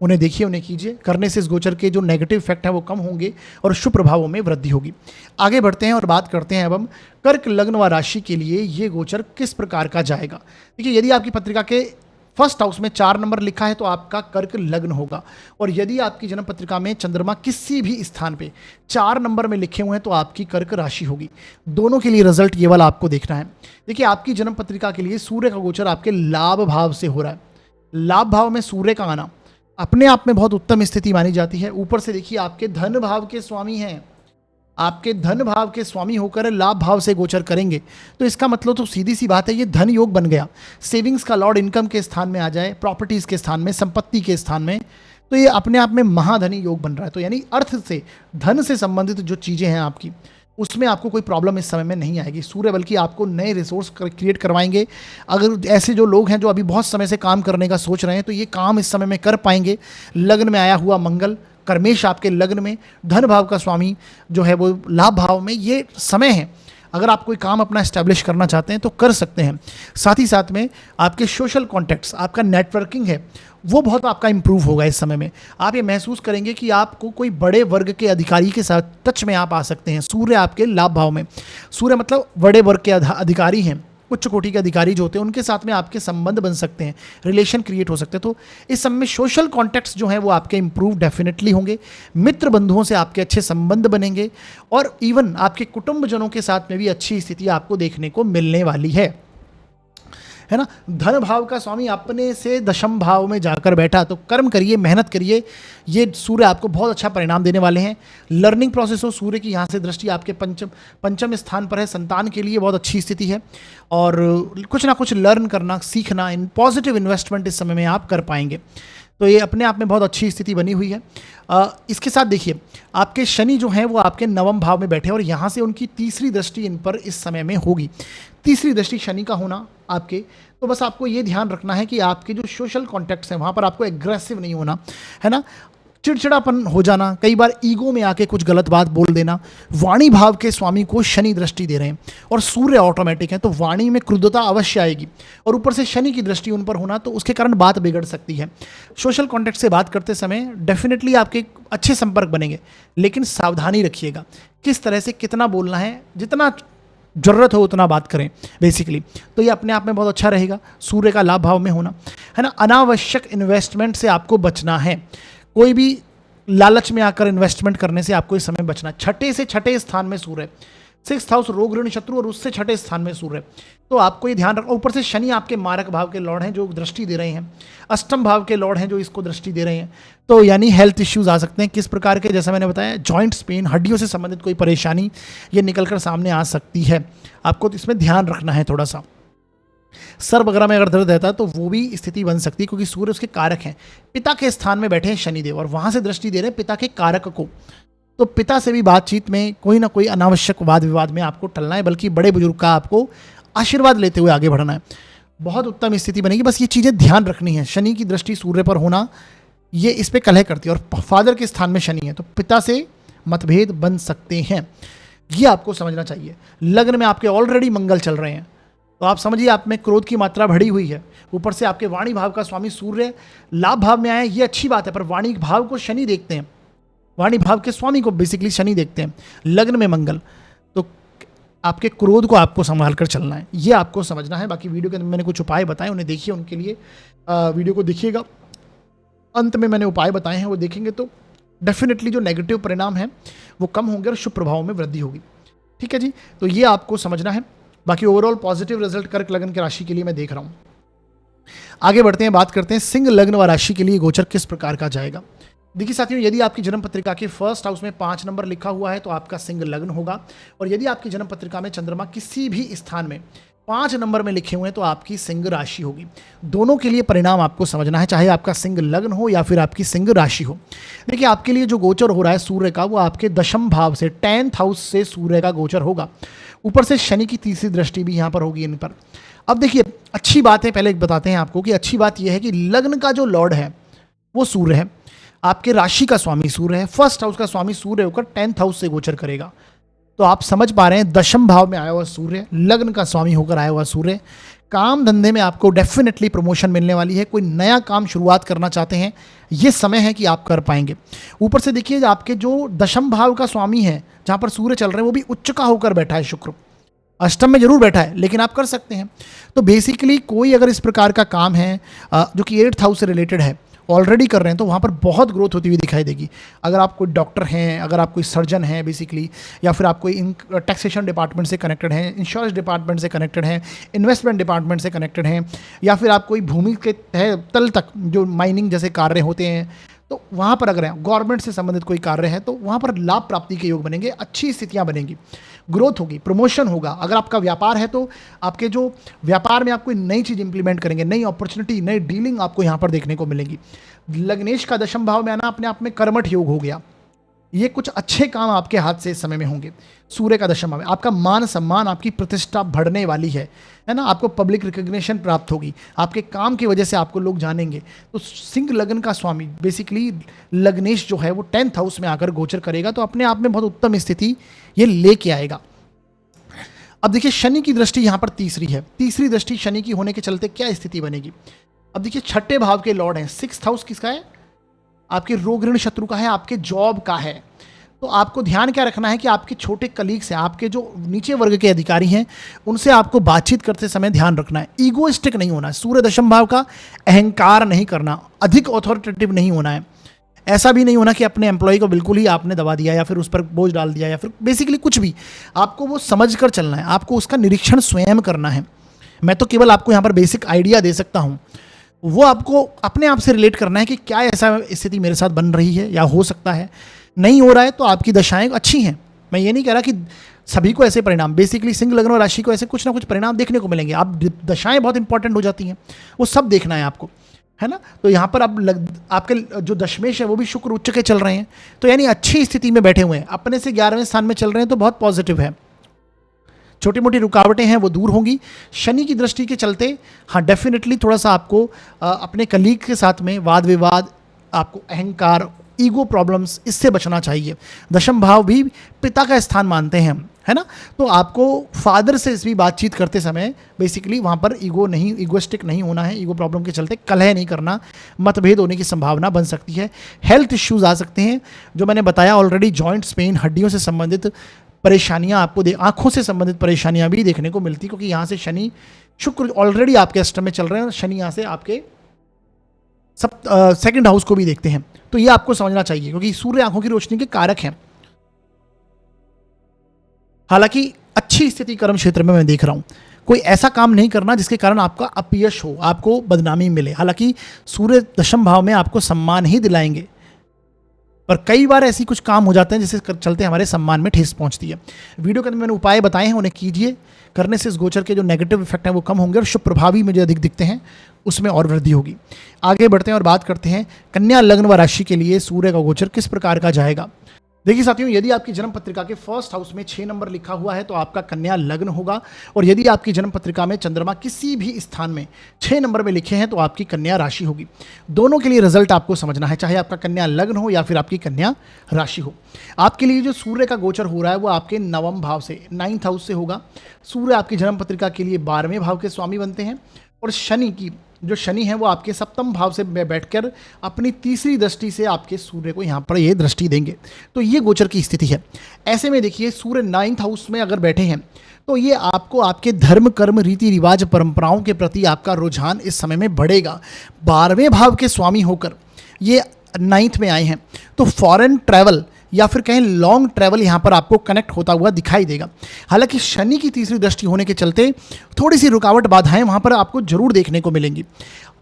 उन्हें देखिए, उन्हें कीजिए, करने से इस गोचर के जो नेगेटिव इफेक्ट हैं वो कम होंगे और शुभ प्रभावों में वृद्धि होगी। आगे बढ़ते हैं और बात करते हैं अब हम कर्क लग्न व राशि के लिए ये गोचर किस प्रकार का जाएगा। देखिए, यदि आपकी पत्रिका के फर्स्ट हाउस में 4 नंबर लिखा है तो आपका कर्क लग्न होगा, और यदि आपकी जन्म पत्रिका में चंद्रमा किसी भी स्थान पे 4 नंबर में लिखे हुए हैं तो आपकी कर्क राशि होगी। दोनों के लिए रिजल्ट ये वाला आपको देखना है। देखिए, आपकी जन्म पत्रिका के लिए सूर्य का गोचर आपके लाभ भाव से हो रहा है। लाभ भाव में सूर्य का आना अपने आप में बहुत उत्तम स्थिति मानी जाती है। ऊपर से देखिए, आपके धन भाव के स्वामी हैं, आपके धन भाव के स्वामी होकर लाभ भाव से गोचर करेंगे, तो इसका मतलब तो सीधी सी बात है, ये धन योग बन गया। सेविंग्स का लॉर्ड इनकम के स्थान में आ जाए, प्रॉपर्टीज के स्थान में, संपत्ति के स्थान में, तो ये अपने आप में महाधनी योग बन रहा है। तो यानी अर्थ से, धन से संबंधित जो चीज़ें हैं आपकी, उसमें आपको कोई प्रॉब्लम इस समय में नहीं आएगी। सूर्य बल्कि आपको नए रिसोर्स क्रिएट करवाएंगे। अगर ऐसे जो लोग हैं जो अभी बहुत समय से काम करने का सोच रहे हैं, तो ये काम इस समय में कर पाएंगे। लग्न में आया हुआ मंगल, कर्मेश आपके लग्न में, धन भाव का स्वामी जो है वो लाभ भाव में, ये समय है अगर आप कोई काम अपना एस्टैब्लिश करना चाहते हैं तो कर सकते हैं। साथ ही साथ में आपके सोशल कॉन्टैक्ट्स, आपका नेटवर्किंग है वो बहुत आपका इंप्रूव होगा। इस समय में आप ये महसूस करेंगे कि आपको कोई बड़े वर्ग के अधिकारी के साथ टच में आप आ सकते हैं। सूर्य आपके लाभ भाव में, सूर्य मतलब बड़े वर्ग के अधिकारी हैं, उच्च कोटि के अधिकारी जो होते हैं उनके साथ में आपके संबंध बन सकते हैं, रिलेशन क्रिएट हो सकते हैं। तो इस समय में सोशल कॉन्टैक्ट्स जो हैं वो आपके इंप्रूव डेफिनेटली होंगे। मित्र बंधुओं से आपके अच्छे संबंध बनेंगे, और इवन आपके कुटुंबजनों के साथ में भी अच्छी स्थिति आपको देखने को मिलने वाली है ना। धन भाव का स्वामी अपने से दशम भाव में जाकर बैठा, तो कर्म करिए, मेहनत करिए, ये सूर्य आपको बहुत अच्छा परिणाम देने वाले हैं। लर्निंग प्रोसेस हो, सूर्य की यहाँ से दृष्टि आपके पंचम स्थान पर है, संतान के लिए बहुत अच्छी स्थिति है, और कुछ ना कुछ लर्न करना, सीखना, इन पॉजिटिव इन्वेस्टमेंट इस समय में आप कर पाएंगे। तो ये अपने आप में बहुत अच्छी स्थिति बनी हुई है। इसके साथ देखिए, आपके शनि जो हैं वो आपके नवम भाव में बैठे, और यहाँ से उनकी तीसरी दृष्टि इन पर इस समय में होगी। तीसरी दृष्टि शनि का होना आपके, तो बस आपको ये ध्यान रखना है कि आपके जो सोशल कॉन्टैक्ट्स हैं वहाँ पर आपको एग्रेसिव नहीं होना, है ना। चिड़चिड़ापन हो जाना, कई बार ईगो में आके कुछ गलत बात बोल देना। वाणी भाव के स्वामी को शनि दृष्टि दे रहे हैं, और सूर्य ऑटोमेटिक है, तो वाणी में क्रुद्धता अवश्य आएगी, और ऊपर से शनि की दृष्टि उन पर होना, तो उसके कारण बात बिगड़ सकती है। सोशल कॉन्टैक्ट से बात करते समय डेफिनेटली आपके अच्छे संपर्क बनेंगे, लेकिन सावधानी रखिएगा किस तरह से कितना बोलना है, जितना जरूरत हो उतना बात करें बेसिकली। तो ये अपने आप में बहुत अच्छा रहेगा, सूर्य का लाभ भाव में होना, है ना। अनावश्यक इन्वेस्टमेंट से आपको बचना है, कोई भी लालच में आकर इन्वेस्टमेंट करने से आपको इस समय बचना। छठे से छठे स्थान में सूर्य, 6th हाउस रोग ऋण शत्रु, और उससे छठे स्थान में सूर्य, तो आपको ये ध्यान रखना। ऊपर से शनि आपके मारक भाव के लॉर्ड हैं जो दृष्टि दे रहे हैं, अष्टम भाव के लॉर्ड हैं जो इसको दृष्टि दे रहे हैं, तो यानी हेल्थ इश्यूज आ सकते हैं। किस प्रकार के, जैसा मैंने बताया, जॉइंट्स पेन, हड्डियों से संबंधित कोई परेशानी ये निकल कर सामने आ सकती है, आपको इसमें ध्यान रखना है थोड़ा सा। सर वगैरह में अगर दर्द रहता है तो वो भी स्थिति बन सकती है, क्योंकि सूर्य उसके कारक हैं। पिता के स्थान में बैठे हैं शनिदेव और वहां से दृष्टि दे रहे हैं पिता के कारक को। तो पिता से भी बातचीत में कोई ना कोई अनावश्यक वाद विवाद में आपको टलना है, बल्कि बड़े बुजुर्ग का आपको आशीर्वाद लेते हुए आगे बढ़ना है। बहुत उत्तम स्थिति बनेगी। बस ये चीज़ें ध्यान रखनी है। शनि की दृष्टि सूर्य पर होना ये इस पे कलह करती है, और फादर के स्थान में शनि है तो पिता से मतभेद बन सकते हैं, ये आपको समझना चाहिए। लग्न में आपके ऑलरेडी मंगल चल रहे हैं, तो आप समझिए आप में क्रोध की मात्रा बढ़ी हुई है। ऊपर से आपके वाणी भाव का स्वामी सूर्य लाभ भाव में आया, ये अच्छी बात है, पर वाणी भाव को शनि देखते हैं, वाणी भाव के स्वामी को बेसिकली शनि देखते हैं। लग्न में मंगल, तो आपके क्रोध को आपको संभाल कर चलना है, ये आपको समझना है। बाकी वीडियो के अंदर मैंने कुछ उपाय बताए, उन्हें देखिए, उनके लिए वीडियो को देखिएगा। अंत में मैंने उपाय बताए हैं वो देखेंगे तो डेफिनेटली जो नेगेटिव परिणाम है वो कम होंगे और शुभ प्रभाव में वृद्धि होगी। ठीक है जी, तो ये आपको समझना है। बाकी ओवरऑल पॉजिटिव रिजल्ट कर्क लग्न की राशि के लिए मैं देख रहा हूं। आगे बढ़ते हैं, बात करते हैं सिंह लग्न व राशि के लिए गोचर किस प्रकार का जाएगा। देखिए साथियों, यदि आपकी जन्म पत्रिका के फर्स्ट हाउस में 5 नंबर लिखा हुआ है तो आपका सिंह लग्न होगा, और यदि आपकी जन्म पत्रिका में चंद्रमा किसी भी स्थान में 5 नंबर में लिखे हुए हैं तो आपकी सिंह राशि होगी। दोनों के लिए परिणाम आपको समझना है, चाहे आपका सिंह लग्न हो या फिर आपकी सिंह राशि हो। देखिए आपके लिए जो गोचर हो रहा है सूर्य का, वो आपके दशम भाव से 10th हाउस से सूर्य का गोचर होगा। ऊपर से शनि की तीसरी दृष्टि भी यहाँ पर होगी इन पर। अब देखिए अच्छी बात है, पहले बताते हैं आपको कि अच्छी बात यह है कि लग्न का जो लॉर्ड है वो सूर्य है, आपके राशि का स्वामी सूर्य है, फर्स्ट हाउस का स्वामी सूर्य होकर 10th हाउस से गोचर करेगा। तो आप समझ पा रहे हैं, दशम भाव में आया हुआ सूर्य, लग्न का स्वामी होकर आया हुआ सूर्य, काम धंधे में आपको डेफिनेटली प्रमोशन मिलने वाली है। कोई नया काम शुरुआत करना चाहते हैं, ये समय है कि आप कर पाएंगे। ऊपर से देखिए आपके जो दशम भाव का स्वामी है, जहां पर सूर्य चल रहे हैं, वो भी उच्च का होकर बैठा है, शुक्र अष्टम में जरूर बैठा है लेकिन आप कर सकते हैं। तो बेसिकली कोई अगर इस प्रकार का काम है जो कि 8th हाउस से रिलेटेड है, ऑलरेडी कर रहे हैं, तो वहाँ पर बहुत ग्रोथ होती हुई दिखाई देगी। अगर आप कोई डॉक्टर हैं, अगर आप कोई सर्जन हैं बेसिकली, या फिर आप कोई टैक्सेशन डिपार्टमेंट से कनेक्टेड हैं, इंश्योरेंस डिपार्टमेंट से कनेक्टेड हैं, इन्वेस्टमेंट डिपार्टमेंट से कनेक्टेड हैं, या फिर आप कोई भूमि के तह तल तक जो माइनिंग जैसे कार्य होते हैं, तो वहाँ पर अगर गवर्नमेंट से संबंधित कोई कार्य है तो वहाँ पर लाभ प्राप्ति के योग बनेंगे, अच्छी स्थितियाँ बनेंगी, ग्रोथ होगी, प्रमोशन होगा। अगर आपका व्यापार है तो आपके जो व्यापार में आप कोई नई चीज़ इंप्लीमेंट करेंगे, नई अपॉर्चुनिटी, नई डीलिंग आपको यहाँ पर देखने को मिलेगी। लग्नेश का दशम भाव में आना अपने आप में कर्मठ योग हो गया, ये कुछ अच्छे काम आपके हाथ से इस समय में होंगे। सूर्य का दशम भाव में आपका मान सम्मान, आपकी प्रतिष्ठा बढ़ने वाली है ना, आपको पब्लिक रिकग्निशन प्राप्त होगी, आपके काम की वजह से आपको लोग जानेंगे। तो सिंह लग्न का स्वामी बेसिकली लग्नेश जो है वो 10th हाउस में आकर गोचर करेगा, तो अपने आप में बहुत उत्तम स्थिति ये लेके आएगा। अब देखिए शनि की दृष्टि यहाँ पर तीसरी है, तीसरी दृष्टि शनि की होने के चलते क्या स्थिति बनेगी। अब देखिए 6ठे भाव के लॉर्ड हैं, 6th हाउस किसका है, आपके रोग ऋण शत्रु का है, आपके जॉब का है। तो आपको ध्यान क्या रखना है कि आपके छोटे कलीग्स हैं, आपके जो नीचे वर्ग के अधिकारी हैं, उनसे आपको बातचीत करते समय ध्यान रखना है, ईगोइस्टिक नहीं होना है। सूर्य दशम भाव का अहंकार नहीं करना, अधिक अथॉरिटेटिव नहीं होना है। ऐसा भी नहीं होना कि अपने एम्प्लॉय को बिल्कुल ही आपने दबा दिया या फिर उस पर बोझ डाल दिया, या फिर बेसिकली कुछ भी, आपको वो समझ कर चलना है, आपको उसका निरीक्षण स्वयं करना है। मैं तो केवल आपको यहाँ पर बेसिक आइडिया दे सकता हूँ, वो आपको अपने आप से रिलेट करना है कि क्या ऐसा स्थिति मेरे साथ बन रही है या हो सकता है। नहीं हो रहा है तो आपकी दशाएं अच्छी हैं, मैं ये नहीं कह रहा कि सभी को ऐसे परिणाम, बेसिकली सिंह लग्न और राशि को ऐसे कुछ ना कुछ परिणाम देखने को मिलेंगे। आप दशाएं बहुत इंपॉर्टेंट हो जाती हैं, वो सब देखना है आपको, है ना। तो यहाँ पर आपके जो दशमेश है वो भी शुक्र उच्च के चल रहे हैं, तो यानी अच्छी स्थिति में बैठे हुए हैं, अपने से 11वें स्थान में चल रहे हैं, तो बहुत पॉजिटिव है। छोटी मोटी रुकावटें हैं वो दूर होंगी शनि की दृष्टि के चलते। हाँ डेफिनेटली थोड़ा सा आपको अपने कलीग के साथ में वाद विवाद, आपको अहंकार, ईगो प्रॉब्लम्स, इससे बचना चाहिए। दशम भाव भी पिता का स्थान मानते हैं, है ना, तो आपको फादर से भी बातचीत करते समय बेसिकली वहाँ पर ईगोइस्टिक नहीं होना है, ईगो प्रॉब्लम के चलते कलह नहीं करना, मतभेद होने की संभावना बन सकती है। हेल्थ इश्यूज आ सकते हैं, जो मैंने बताया ऑलरेडी, जॉइंट्स पेन, हड्डियों से संबंधित परेशानियां आपको आंखों से संबंधित परेशानियां भी देखने को मिलती, क्योंकि यहाँ से शनि शुक्र ऑलरेडी आपके अष्टम में चल रहे हैं, शनि यहाँ से आपके सेकंड हाउस को भी देखते हैं। तो ये आपको समझना चाहिए, क्योंकि सूर्य आंखों की रोशनी के कारक हैं। हालांकि अच्छी स्थिति कर्म क्षेत्र में मैं देख रहा हूं, कोई ऐसा काम नहीं करना जिसके कारण आपका अपयश हो, आपको बदनामी मिले। हालांकि सूर्य दशम भाव में आपको सम्मान ही दिलाएंगे, पर कई बार ऐसी कुछ काम हो जाते हैं जिससे चलते हमारे सम्मान में ठेस पहुंचती है। वीडियो के अंदर मैंने उपाय बताए हैं, उन्हें कीजिए। करने से इस गोचर के जो नेगेटिव इफेक्ट हैं वो कम होंगे और शुभ प्रभावी मुझे अधिक दिखते हैं, उसमें और वृद्धि होगी। आगे बढ़ते हैं और बात करते हैं कन्या लग्न व राशि के लिए सूर्य का गोचर किस प्रकार का जाएगा। देखिए साथियों, यदि आपकी जन्म पत्रिका के फर्स्ट हाउस में 6 नंबर लिखा हुआ है तो आपका कन्या लग्न होगा, और यदि आपकी जन्म पत्रिका में चंद्रमा किसी भी स्थान में 6 नंबर में लिखे हैं तो आपकी कन्या राशि होगी। दोनों के लिए रिजल्ट आपको समझना है, चाहे आपका कन्या लग्न हो या फिर आपकी कन्या राशि हो। आपके लिए जो सूर्य का गोचर हो रहा है वो आपके नवम भाव से, 9th हाउस से होगा। सूर्य आपकी जन्म पत्रिका के लिए 12वें भाव के स्वामी बनते हैं, और शनि है वो आपके सप्तम भाव से बैठकर अपनी तीसरी दृष्टि से आपके सूर्य को यहाँ पर ये दृष्टि देंगे। तो ये गोचर की स्थिति है। ऐसे में देखिए, सूर्य 9th हाउस में अगर बैठे हैं तो ये आपको आपके धर्म कर्म रीति रिवाज परंपराओं के प्रति आपका रुझान इस समय में बढ़ेगा। 12वें भाव के स्वामी होकर ये 9th में आए हैं, तो फॉरेन ट्रैवल या फिर कहें लॉन्ग ट्रैवल यहाँ पर आपको कनेक्ट होता हुआ दिखाई देगा। हालांकि शनि की तीसरी दृष्टि होने के चलते थोड़ी सी रुकावट बाधाएं वहाँ पर आपको जरूर देखने को मिलेंगी।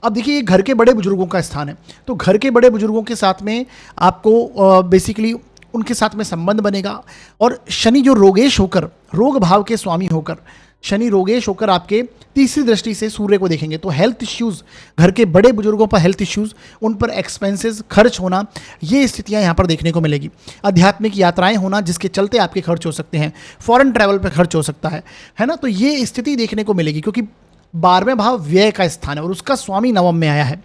अब देखिए, ये घर के बड़े बुजुर्गों का स्थान है, तो घर के बड़े बुजुर्गों के साथ में आपको बेसिकली उनके साथ में संबंध बनेगा। और शनि जो रोगेश होकर, रोग भाव के स्वामी होकर, शनि रोगेश होकर आपके तीसरी दृष्टि से सूर्य को देखेंगे, तो हेल्थ इश्यूज़, घर के बड़े बुजुर्गों पर हेल्थ इश्यूज़, उन पर एक्सपेंसेस खर्च होना, ये स्थितियां यहाँ पर देखने को मिलेगी। आध्यात्मिक यात्राएं होना जिसके चलते आपके खर्च हो सकते हैं, फॉरेन ट्रैवल पर खर्च हो सकता है ना। तो ये स्थिति देखने को मिलेगी, क्योंकि 12वें भाव व्यय का स्थान है और उसका स्वामी नवम में आया है।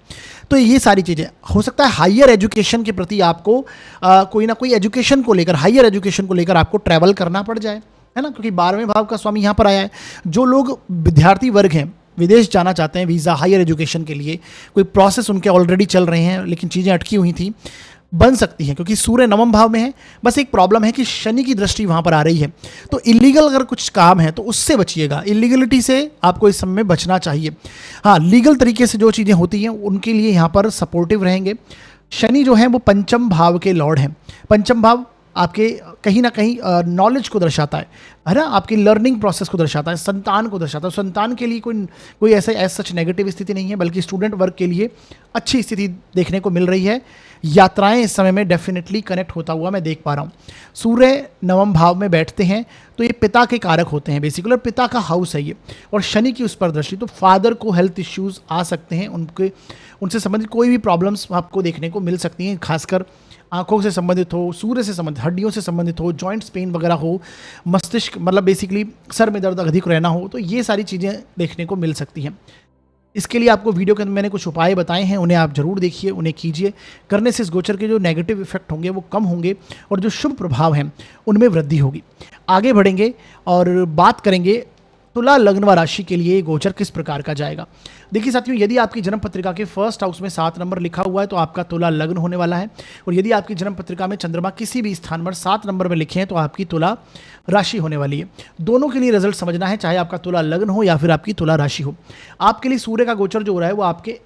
तो ये सारी चीज़ें हो सकता है हायर एजुकेशन के प्रति आपको कोई ना कोई एजुकेशन को लेकर, हायर एजुकेशन को लेकर आपको ट्रैवल करना पड़ जाए, है ना, क्योंकि 12वें भाव का स्वामी यहाँ पर आया है। जो लोग विद्यार्थी वर्ग हैं, विदेश जाना चाहते हैं वीज़ा हायर एजुकेशन के लिए, कोई प्रोसेस उनके ऑलरेडी चल रहे हैं लेकिन चीज़ें अटकी हुई थी, बन सकती हैं, क्योंकि सूर्य नवम भाव में है। बस एक प्रॉब्लम है कि शनि की दृष्टि वहाँ पर आ रही है, तो इलीगल अगर कुछ काम है तो उससे बचिएगा, इलीगलिटी से आपको इस समय में बचना चाहिए। हाँ, लीगल तरीके से जो चीज़ें होती हैं उनके लिए यहाँ पर सपोर्टिव रहेंगे। शनि जो है वो पंचम भाव के लॉर्ड हैं। पंचम भाव आपके कहीं ना कहीं नॉलेज को दर्शाता है ना, आपकी लर्निंग प्रोसेस को दर्शाता है, संतान को दर्शाता है। संतान के लिए कोई ऐसे सच नेगेटिव स्थिति नहीं है, बल्कि स्टूडेंट वर्ग के लिए अच्छी स्थिति देखने को मिल रही है। यात्राएं इस समय में डेफिनेटली कनेक्ट होता हुआ मैं देख पा रहा हूँ। सूर्य नवम भाव में बैठते हैं तो ये पिता के कारक होते हैं बेसिकली, और पिता का हाउस है ये, और शनि की उस पर दृष्टि, तो फादर को हेल्थ इश्यूज़ आ सकते हैं, उनसे संबंधित कोई भी प्रॉब्लम्स आपको देखने को मिल सकती हैं, खासकर आंखों से संबंधित हो, सूर्य से संबंधित, हड्डियों से संबंधित हो, जॉइंट्स पेन वगैरह हो, मस्तिष्क मतलब बेसिकली सर में दर्द अधिक रहना हो, तो ये सारी चीज़ें देखने को मिल सकती हैं। इसके लिए आपको वीडियो के अंदर मैंने कुछ उपाय बताए हैं, उन्हें आप जरूर देखिए, उन्हें कीजिए। करने से इस गोचर के जो नेगेटिव इफेक्ट होंगे वो कम होंगे और जो शुभ प्रभाव हैं उनमें वृद्धि होगी। आगे बढ़ेंगे और बात करेंगे तुला लग्न व राशि के लिए गोचर किस प्रकार का जाएगा। देखिए साथियों, यदि आपकी जन्म पत्रिका के फर्स्ट हाउस में 7 नंबर लिखा हुआ है तो आपका तुला लग्न होने वाला है, और यदि आपकी जन्म पत्रिका में चंद्रमा किसी भी स्थान पर 7 नंबर में लिखे हैं तो आपकी तुला राशि होने वाली है। दोनों के लिए रिजल्ट समझना है, चाहे आपका तुला लग्न हो या फिर आपकी तुला राशि हो। आपके लिए सूर्य का गोचर जो हो रहा है वो आपके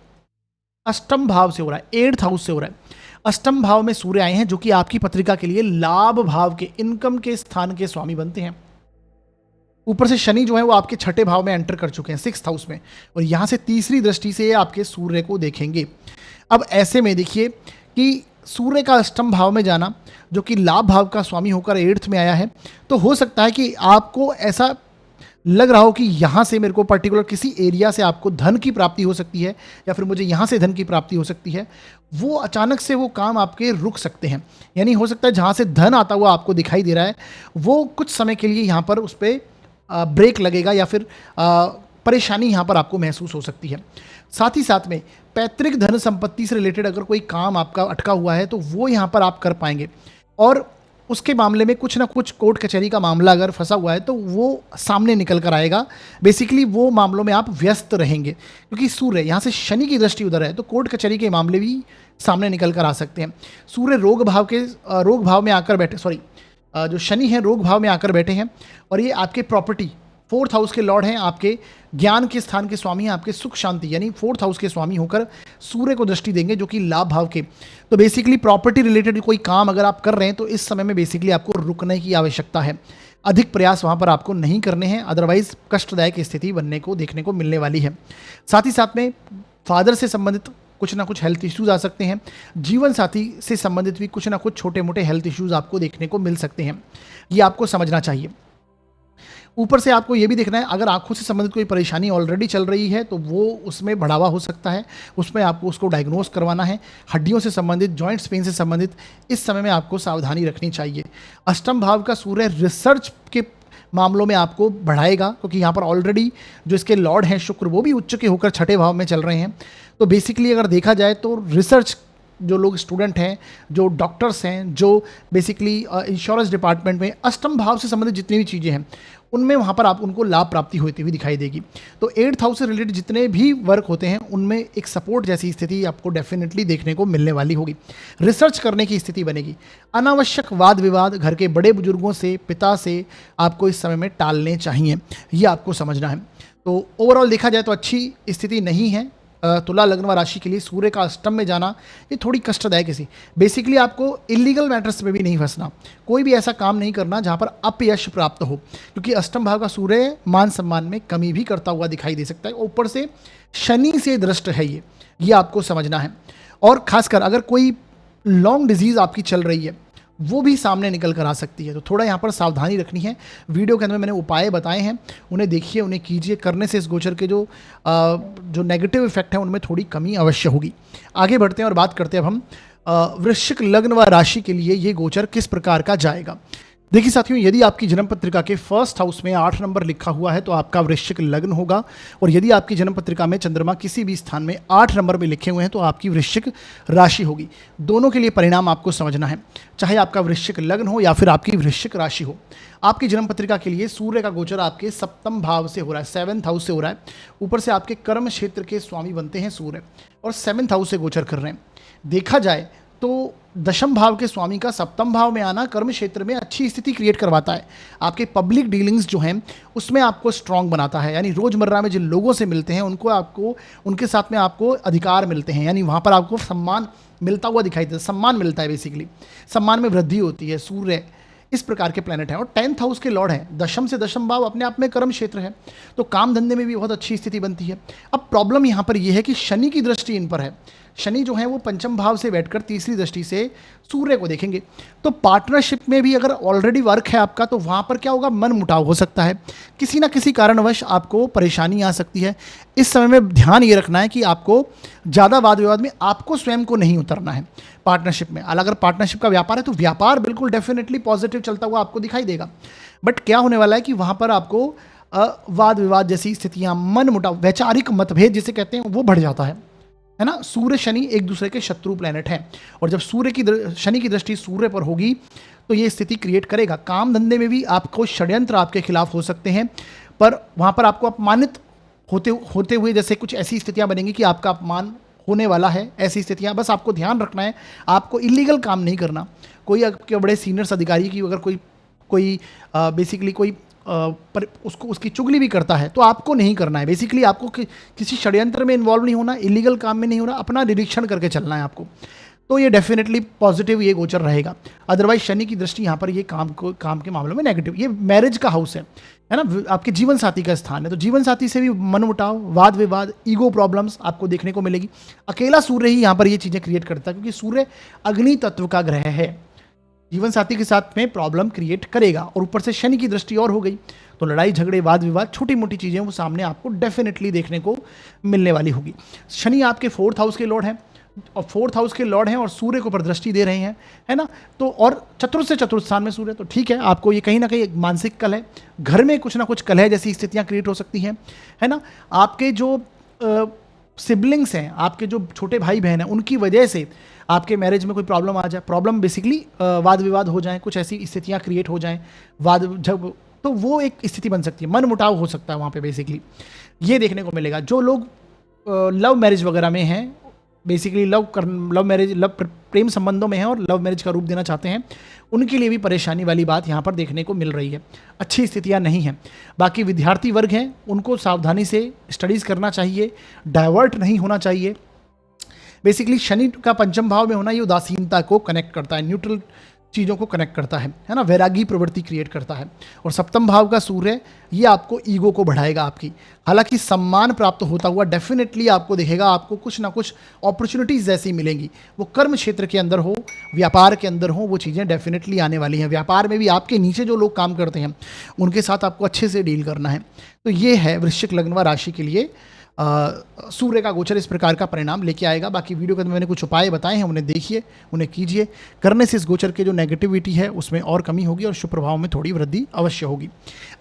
अष्टम भाव से हो रहा है, 8th हाउस से हो रहा है। अष्टम भाव में सूर्य आए हैं, जो कि आपकी पत्रिका के लिए लाभ भाव के, इनकम के स्थान के स्वामी बनते हैं। ऊपर से शनि जो है वो आपके 6ठे भाव में एंटर कर चुके हैं, 6th हाउस में, और यहाँ से तीसरी दृष्टि से आपके सूर्य को देखेंगे। अब ऐसे में देखिए कि सूर्य का अष्टम भाव में जाना, जो कि लाभ भाव का स्वामी होकर 8th में आया है, तो हो सकता है कि आपको ऐसा लग रहा हो कि यहाँ से मेरे को पर्टिकुलर किसी एरिया से आपको धन की प्राप्ति हो सकती है, या फिर मुझे यहाँ से धन की प्राप्ति हो सकती है। वो अचानक से वो काम आपके रुक सकते हैं, यानी हो सकता है जहाँ से धन आता हुआ आपको दिखाई दे रहा है वो कुछ समय के लिए यहाँ पर उस पर ब्रेक लगेगा, या फिर परेशानी यहाँ पर आपको महसूस हो सकती है। साथ ही साथ में पैतृक धन संपत्ति से रिलेटेड अगर कोई काम आपका अटका हुआ है तो वो यहाँ पर आप कर पाएंगे, और उसके मामले में कुछ ना कुछ कोर्ट कचहरी का मामला अगर फंसा हुआ है तो वो सामने निकल कर आएगा। बेसिकली वो मामलों में आप व्यस्त रहेंगे, क्योंकि सूर्य यहाँ से शनि की दृष्टि उधर है, तो कोर्ट कचहरी के मामले भी सामने निकल कर आ सकते हैं। सूर्य रोग भाव में आकर बैठे, जो शनि है रोग भाव में आकर बैठे हैं, और ये आपके प्रॉपर्टी 4th हाउस के लॉर्ड हैं, आपके ज्ञान के स्थान के स्वामी हैं, आपके सुख शांति यानी 4th हाउस के स्वामी होकर सूर्य को दृष्टि देंगे, जो कि लाभ भाव के। तो बेसिकली प्रॉपर्टी रिलेटेड कोई काम अगर आप कर रहे हैं तो इस समय में बेसिकली आपको रुकने की आवश्यकता है, अधिक प्रयास वहाँ पर आपको नहीं करने हैं, अदरवाइज कष्टदायक स्थिति बनने को देखने को मिलने वाली है। साथ ही साथ में फादर से संबंधित कुछ ना कुछ हेल्थ इश्यूज आ सकते हैं। जीवन साथी से संबंधित भी कुछ ना कुछ छोटे मोटे हेल्थ इश्यूज आपको देखने को मिल सकते हैं, ये आपको समझना चाहिए। ऊपर से आपको ये भी देखना है, अगर आंखों से संबंधित कोई परेशानी ऑलरेडी चल रही है तो वो उसमें बढ़ावा हो सकता है, उसमें आपको उसको डायग्नोस करवाना है। हड्डियों से संबंधित, जॉइंट्स पेन से संबंधित इस समय में आपको सावधानी रखनी चाहिए। अष्टम भाव का सूर्य रिसर्च के मामलों में आपको बढ़ाएगा, क्योंकि यहाँ पर ऑलरेडी जो इसके लॉर्ड हैं शुक्र, वो भी उच्च के होकर छठे भाव में चल रहे हैं। तो बेसिकली अगर देखा जाए तो रिसर्च, जो लोग स्टूडेंट हैं, जो डॉक्टर्स हैं, जो बेसिकली इंश्योरेंस डिपार्टमेंट में अष्टम भाव से संबंधित जितनी भी चीज़ें हैं उनमें वहाँ पर आप उनको लाभ प्राप्ति होती हुई दिखाई देगी। तो 8th हाउस से रिलेटेड जितने भी वर्क होते हैं उनमें एक सपोर्ट जैसी स्थिति आपको डेफिनेटली देखने को मिलने वाली होगी। रिसर्च करने की स्थिति बनेगी। अनावश्यक वाद विवाद घर के बड़े बुजुर्गों से, पिता से आपको इस समय में टालने चाहिए, ये आपको समझना है। तो ओवरऑल देखा जाए तो अच्छी स्थिति नहीं है। तुला लग्न व राशि के लिए सूर्य का अष्टम में जाना ये थोड़ी कष्टदायक है। बेसिकली आपको इलीगल मैटर्स में भी नहीं फंसना, कोई भी ऐसा काम नहीं करना जहाँ पर अपयश प्राप्त हो, क्योंकि अष्टम भाव का सूर्य मान सम्मान में कमी भी करता हुआ दिखाई दे सकता है। ऊपर से शनि से दृष्ट है ये आपको समझना है। और खासकर अगर कोई लॉन्ग डिजीज़ आपकी चल रही है वो भी सामने निकल कर आ सकती है, तो थोड़ा यहाँ पर सावधानी रखनी है। वीडियो के अंदर मैंने उपाय बताए हैं, उन्हें देखिए, उन्हें कीजिए। करने से इस गोचर के जो नेगेटिव इफेक्ट हैं उनमें थोड़ी कमी अवश्य होगी। आगे बढ़ते हैं और बात करते हैं अब हम वृश्चिक लग्न व राशि के लिए ये गोचर किस प्रकार का जाएगा। देखिए साथियों, यदि आपकी जन्म पत्रिका के फर्स्ट हाउस में 8 नंबर लिखा हुआ है तो आपका वृश्चिक लग्न होगा, और यदि आपकी जन्म पत्रिका में चंद्रमा किसी भी स्थान में 8 नंबर में लिखे हुए हैं तो आपकी वृश्चिक राशि होगी। दोनों के लिए परिणाम आपको समझना है, चाहे आपका वृश्चिक लग्न हो या फिर आपकी वृश्चिक राशि हो। आपकी जन्म पत्रिका के लिए सूर्य का गोचर आपके सप्तम भाव से हो रहा है, 7th हाउस से हो रहा है। ऊपर से आपके कर्म क्षेत्र के स्वामी बनते हैं सूर्य, और 7th हाउस से गोचर कर रहे हैं। देखा जाए तो दशम भाव के स्वामी का सप्तम भाव में आना कर्म क्षेत्र में अच्छी स्थिति क्रिएट करवाता है। आपके पब्लिक डीलिंग्स जो हैं उसमें आपको स्ट्रांग बनाता है, यानी रोजमर्रा में जिन लोगों से मिलते हैं उनके साथ में आपको अधिकार मिलते हैं, यानी वहाँ पर आपको सम्मान मिलता हुआ दिखाई देता है, सम्मान मिलता है। बेसिकली सम्मान में वृद्धि होती है। सूर्य इस प्रकार के प्लैनेट हैं और 10th हाउस के लॉर्ड हैं। दशम से दशम भाव अपने आप में कर्म क्षेत्र है, तो काम धंधे में भी बहुत अच्छी स्थिति बनती है। अब प्रॉब्लम यहाँ पर यह है कि शनि की दृष्टि इन पर है। शनि जो है वो पंचम भाव से बैठकर तीसरी दृष्टि से सूर्य को देखेंगे। तो पार्टनरशिप में भी अगर ऑलरेडी वर्क है आपका तो वहाँ पर क्या होगा, मन मुटाव हो सकता है, किसी ना किसी कारणवश आपको परेशानी आ सकती है। इस समय में ध्यान ये रखना है कि आपको ज़्यादा वाद विवाद में आपको स्वयं को नहीं उतरना है पार्टनरशिप में। अगर पार्टनरशिप का व्यापार है तो व्यापार बिल्कुल डेफिनेटली पॉजिटिव चलता हुआ आपको दिखाई देगा, बट क्या होने वाला है कि वहाँ पर आपको वाद विवाद जैसी स्थितियाँ, मन मुटाव, वैचारिक मतभेद जिसे कहते हैं वो बढ़ जाता है ना। सूर्य शनि एक दूसरे के शत्रु प्लैनेट हैं, और जब शनि की दृष्टि सूर्य पर होगी तो ये स्थिति क्रिएट करेगा। काम धंधे में भी आपको षड्यंत्र आपके खिलाफ हो सकते हैं, पर वहाँ पर आपको अपमानित होते हुए जैसे कुछ ऐसी स्थितियाँ बनेंगी कि आपका अपमान होने वाला है। ऐसी स्थितियाँ बस आपको ध्यान रखना है, आपको इलीगल काम नहीं करना। कोई आपके बड़े सीनियर्स अधिकारी की अगर कोई बेसिकली कोई पर उसकी चुगली भी करता है तो आपको नहीं करना है। बेसिकली आपको किसी षड्यंत्र में इन्वॉल्व नहीं होना, इलीगल काम में नहीं होना, अपना निरीक्षण करके चलना है आपको। तो ये डेफिनेटली पॉजिटिव ये गोचर रहेगा। अदरवाइज शनि की दृष्टि यहाँ पर ये काम के मामलों में नेगेटिव। ये मैरिज का हाउस है ना, आपके जीवन साथी का स्थान है, तो जीवन साथी से भी मनमुटाव, वाद विवाद, ईगो प्रॉब्लम्स आपको देखने को मिलेगी। अकेला सूर्य ही यहाँ पर ये चीज़ें क्रिएट करता है, क्योंकि सूर्य अग्नि तत्व का ग्रह है, जीवन साथी के साथ में प्रॉब्लम क्रिएट करेगा। और ऊपर से शनि की दृष्टि और हो गई तो लड़ाई झगड़े, वाद विवाद, छोटी मोटी चीज़ें वो सामने आपको डेफिनेटली देखने को मिलने वाली होगी। शनि आपके 4th हाउस के लॉर्ड हैं, और 4th हाउस के लॉर्ड हैं और सूर्य को प्रदृष्टि दे रहे हैं, है ना। तो और चतुर्थ से चतुर्थ स्थान में सूर्य, तो ठीक है, आपको ये कहीं ना कहीं एक मानसिक कलह, घर में कुछ ना कुछ कलह जैसी स्थितियाँ क्रिएट हो सकती हैं, है ना। आपके जो सिबलिंग्स हैं, आपके जो छोटे भाई बहन हैं, उनकी वजह से आपके मैरिज में कोई प्रॉब्लम आ जाए, प्रॉब्लम बेसिकली वाद विवाद हो जाए, कुछ ऐसी स्थितियाँ क्रिएट हो जाएं, तो वो एक स्थिति बन सकती है, मन मुटाव हो सकता है वहाँ पे। बेसिकली ये देखने को मिलेगा। जो लोग लव मैरिज वगैरह में हैं, बेसिकली प्रेम संबंधों में हैं और लव मैरिज का रूप देना चाहते हैं, उनके लिए भी परेशानी वाली बात यहाँ पर देखने को मिल रही है, अच्छी स्थितियाँ नहीं हैं। बाकी विद्यार्थी वर्ग हैं, उनको सावधानी से स्टडीज़ करना चाहिए, डाइवर्ट नहीं होना चाहिए। बेसिकली शनि का पंचम भाव में होना ये उदासीनता को कनेक्ट करता है, न्यूट्रल चीज़ों को कनेक्ट करता है ना, वैरागी प्रवृत्ति क्रिएट करता है। और सप्तम भाव का सूर्य ये आपको ईगो को बढ़ाएगा आपकी। हालांकि सम्मान प्राप्त होता हुआ डेफिनेटली आपको दिखेगा, आपको कुछ ना कुछ अपॉर्चुनिटीज़ ऐसी मिलेंगी, वो कर्म क्षेत्र के अंदर हो, व्यापार के अंदर हो, वो चीज़ें डेफिनेटली आने वाली हैं। व्यापार में भी आपके नीचे जो लोग काम करते हैं उनके साथ आपको अच्छे से डील करना है। तो ये है वृश्चिक लग्न व राशि के लिए सूर्य का गोचर इस प्रकार का परिणाम लेके आएगा। बाकी वीडियो के अंदर मैंने कुछ उपाय बताए हैं, उन्हें देखिए, उन्हें कीजिए। करने से इस गोचर के जो नेगेटिविटी है उसमें और कमी होगी और शुभ प्रभाव में थोड़ी वृद्धि अवश्य होगी।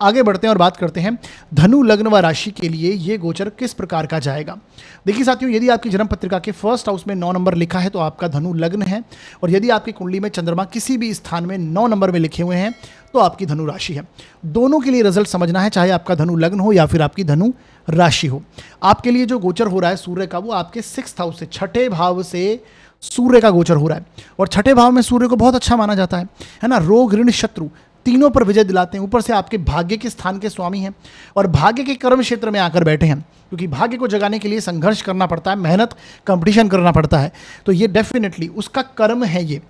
आगे बढ़ते हैं और बात करते हैं धनु लग्न व राशि के लिए ये गोचर किस प्रकार का जाएगा। देखिए साथियों, यदि आपकी जन्म पत्रिका के फर्स्ट हाउस में 9 नंबर लिखा है तो आपका धनु लग्न है, और यदि आपकी कुंडली में चंद्रमा किसी भी स्थान में 9 नंबर में लिखे हुए हैं तो आपकी धनु राशि है। दोनों के लिए रिजल्ट समझना है, चाहे आपका धनु लग्न हो या फिर आपकी धनु राशि हो। आपके लिए जो गोचर हो रहा है सूर्य का, वो आपके 6th हाउस से, छठे भाव से सूर्य का गोचर हो रहा है। और छठे भाव में सूर्य को बहुत अच्छा माना जाता है ना। रोग ऋण शत्रु तीनों पर विजय दिलाते हैं। ऊपर से आपके भाग्य के स्थान के स्वामी हैं और भाग्य के कर्म क्षेत्र में आकर बैठे हैं, क्योंकि भाग्य को जगाने के लिए संघर्ष करना पड़ता है, मेहनत, कंपटीशन करना पड़ता है। तो ये डेफिनेटली उसका कर्म है, ये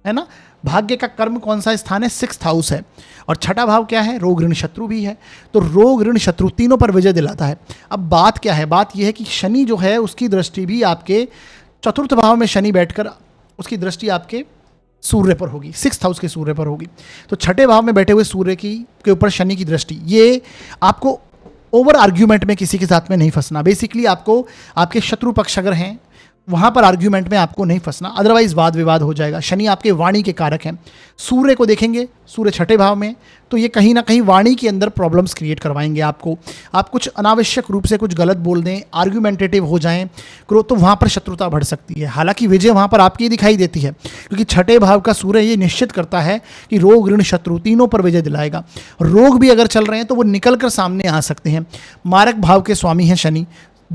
है ना। भाग्य का कर्म कौन सा स्थान है? 6th हाउस है। और छठा भाव क्या है? रोग ऋण शत्रु भी है। तो रोग ऋण शत्रु तीनों पर विजय दिलाता है। अब बात क्या है? बात यह है कि शनि जो है उसकी दृष्टि भी आपके 4th भाव में शनि बैठकर उसकी दृष्टि आपके सूर्य पर होगी, 6th हाउस के सूर्य पर होगी। तो छठे भाव में बैठे हुए सूर्य के ऊपर शनि की दृष्टि, ये आपको ओवर आर्ग्यूमेंट में किसी के साथ में नहीं फंसना। बेसिकली आपको आपके शत्रु पक्ष अगर हैं वहाँ पर आर्ग्यूमेंट में आपको नहीं फंसना, अदरवाइज वाद विवाद हो जाएगा। शनि आपके वाणी के कारक हैं। सूर्य को देखेंगे, सूर्य छठे भाव में, तो ये कहीं ना कहीं वाणी के अंदर प्रॉब्लम्स क्रिएट करवाएंगे आपको। आप कुछ अनावश्यक रूप से कुछ गलत बोल दें, आर्ग्यूमेंटेटिव हो जाएं, तो वहाँ पर शत्रुता बढ़ सकती है। हालांकि विजय वहाँ पर आपकी दिखाई देती है, क्योंकि छठे भाव का सूर्य ये निश्चित करता है कि रोग ऋण शत्रु तीनों पर विजय दिलाएगा। रोग भी अगर चल रहे हैं तो वो निकल कर सामने आ सकते हैं। मारक भाव के स्वामी हैं शनि,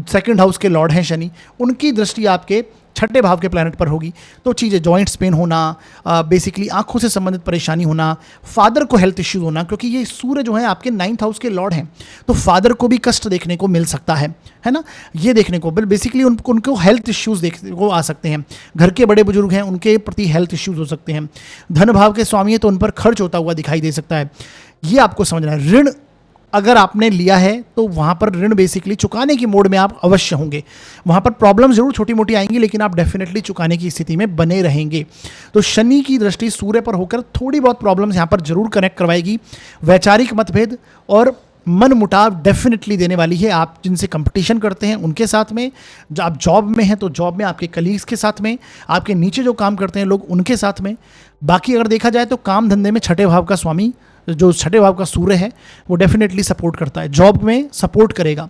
2nd हाउस के लॉर्ड हैं शनि, उनकी दृष्टि आपके छठे भाव के प्लैनेट पर होगी। तो चीज़ें जॉइंट्स पेन होना, बेसिकली आंखों से संबंधित परेशानी होना, फादर को हेल्थ इश्यूज होना, क्योंकि ये सूर्य जो है आपके 9th हाउस के लॉर्ड हैं, तो फादर को भी कष्ट देखने को मिल सकता है ना। ये देखने को बेसिकली उनको हेल्थ इश्यूज देखने को आ सकते हैं। घर के बड़े बुजुर्ग हैं, उनके प्रति हेल्थ इश्यूज हो सकते हैं। धन भाव के स्वामी है तो उन पर खर्च होता हुआ दिखाई दे सकता है। ये आपको समझना है। ऋण अगर आपने लिया है तो वहाँ पर ऋण बेसिकली चुकाने की मोड में आप अवश्य होंगे। वहाँ पर प्रॉब्लम जरूर छोटी मोटी आएंगी, लेकिन आप डेफिनेटली चुकाने की स्थिति में बने रहेंगे। तो शनि की दृष्टि सूर्य पर होकर थोड़ी बहुत प्रॉब्लम्स यहाँ पर जरूर कनेक्ट करवाएगी। वैचारिक मतभेद और मन मुटाव डेफिनेटली देने वाली है। आप जिनसे कंपटीशन करते हैं उनके साथ में, जब आप जॉब में हैं तो जॉब में आपके कलीग्स के साथ में, आपके नीचे जो काम करते हैं लोग उनके साथ में। बाकी अगर देखा जाए तो काम धंधे में छठे भाव का स्वामी, जो छठे भाव का सूर्य है, वो डेफिनेटली सपोर्ट करता है। जॉब में सपोर्ट करेगा,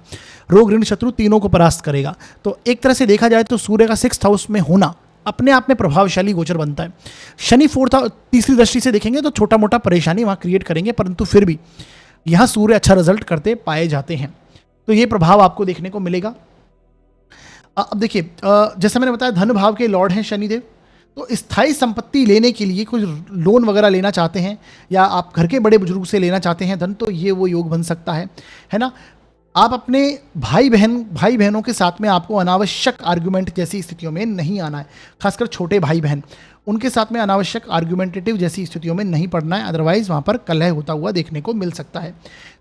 रोग ऋण शत्रु तीनों को परास्त करेगा। तो एक तरह से देखा जाए तो सूर्य का 6th हाउस में होना अपने आप में प्रभावशाली गोचर बनता है। शनि 3री दृष्टि से देखेंगे तो छोटा मोटा परेशानी वहाँ क्रिएट करेंगे, परंतु फिर भी यहाँ सूर्य अच्छा रिजल्ट करते पाए जाते हैं। तो ये प्रभाव आपको देखने को मिलेगा। अब देखिए, जैसा मैंने बताया धन भाव के लॉर्ड हैं शनिदेव, तो स्थायी संपत्ति लेने के लिए कुछ लोन वगैरह लेना चाहते हैं या आप घर के बड़े बुजुर्ग से लेना चाहते हैं धन, तो ये वो योग बन सकता है ना। आप अपने भाई बहनों के साथ में आपको अनावश्यक आर्गुमेंट जैसी स्थितियों में नहीं आना है। खासकर छोटे भाई बहन, उनके साथ में अनावश्यक आर्गुमेंटेटिव जैसी स्थितियों में नहीं पड़ना है, अदरवाइज वहाँ पर कलह होता हुआ देखने को मिल सकता है।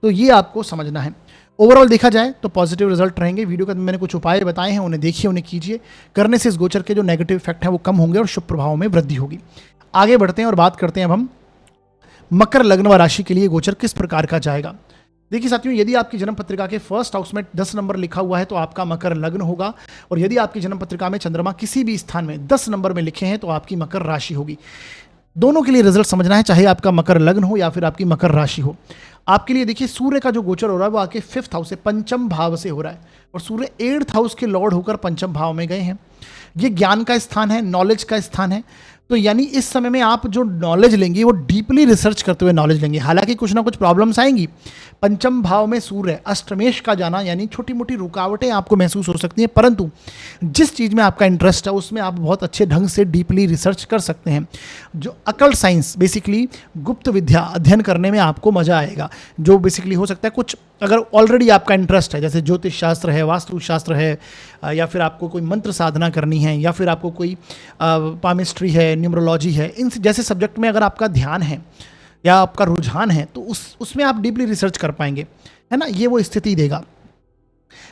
तो ये आपको समझना है। ओवरऑल देखा जाए तो पॉजिटिव रिजल्ट रहेंगे। वीडियो के अंदर मैंने कुछ उपाय बताए हैं, उन्हें देखिए, उन्हें कीजिए। करने से इस गोचर के जो नेगेटिव इफेक्ट हैं वो कम होंगे और शुभ प्रभाव में वृद्धि होगी। आगे बढ़ते हैं और बात करते हैं अब हम मकर लग्न व राशि के लिए गोचर किस प्रकार का जाएगा। देखिए साथियों, यदि आपकी जन्म पत्रिका के फर्स्ट हाउस में 10 नंबर लिखा हुआ है तो आपका मकर लग्न होगा, और यदि आपकी जन्म पत्रिका में चंद्रमा किसी भी स्थान में 10 नंबर में लिखे हैं तो आपकी मकर राशि होगी। दोनों के लिए रिजल्ट समझना है, चाहे आपका मकर लग्न हो या फिर आपकी मकर राशि हो। आपके लिए देखिए, सूर्य का जो गोचर हो रहा है वो आपके 5th हाउस से, पंचम भाव से हो रहा है, और सूर्य 8th हाउस के लॉर्ड होकर पंचम भाव में गए हैं। ये ज्ञान का स्थान है, नॉलेज का स्थान है। तो यानी इस समय में आप जो नॉलेज लेंगे वो डीपली रिसर्च करते हुए नॉलेज लेंगे। हालांकि कुछ ना कुछ प्रॉब्लम्स आएंगी। पंचम भाव में सूर्य, अष्टमेश का जाना, यानी छोटी मोटी रुकावटें आपको महसूस हो सकती हैं, परंतु जिस चीज़ में आपका इंटरेस्ट है उसमें आप बहुत अच्छे ढंग से डीपली रिसर्च कर सकते हैं। जो अकल्ट साइंस, बेसिकली गुप्त विद्या अध्ययन करने में आपको मज़ा आएगा। जो बेसिकली हो सकता है कुछ अगर ऑलरेडी आपका इंटरेस्ट है, जैसे ज्योतिष शास्त्र है, वास्तु शास्त्र है, या फिर आपको कोई मंत्र साधना करनी है, या फिर आपको कोई पामिस्ट्री है, न्यूमरोलॉजी है, इन जैसे सब्जेक्ट में अगर आपका ध्यान है या आपका रुझान है तो उसमें आप डीपली रिसर्च कर पाएंगे, है ना। ये वो स्थिति देगा।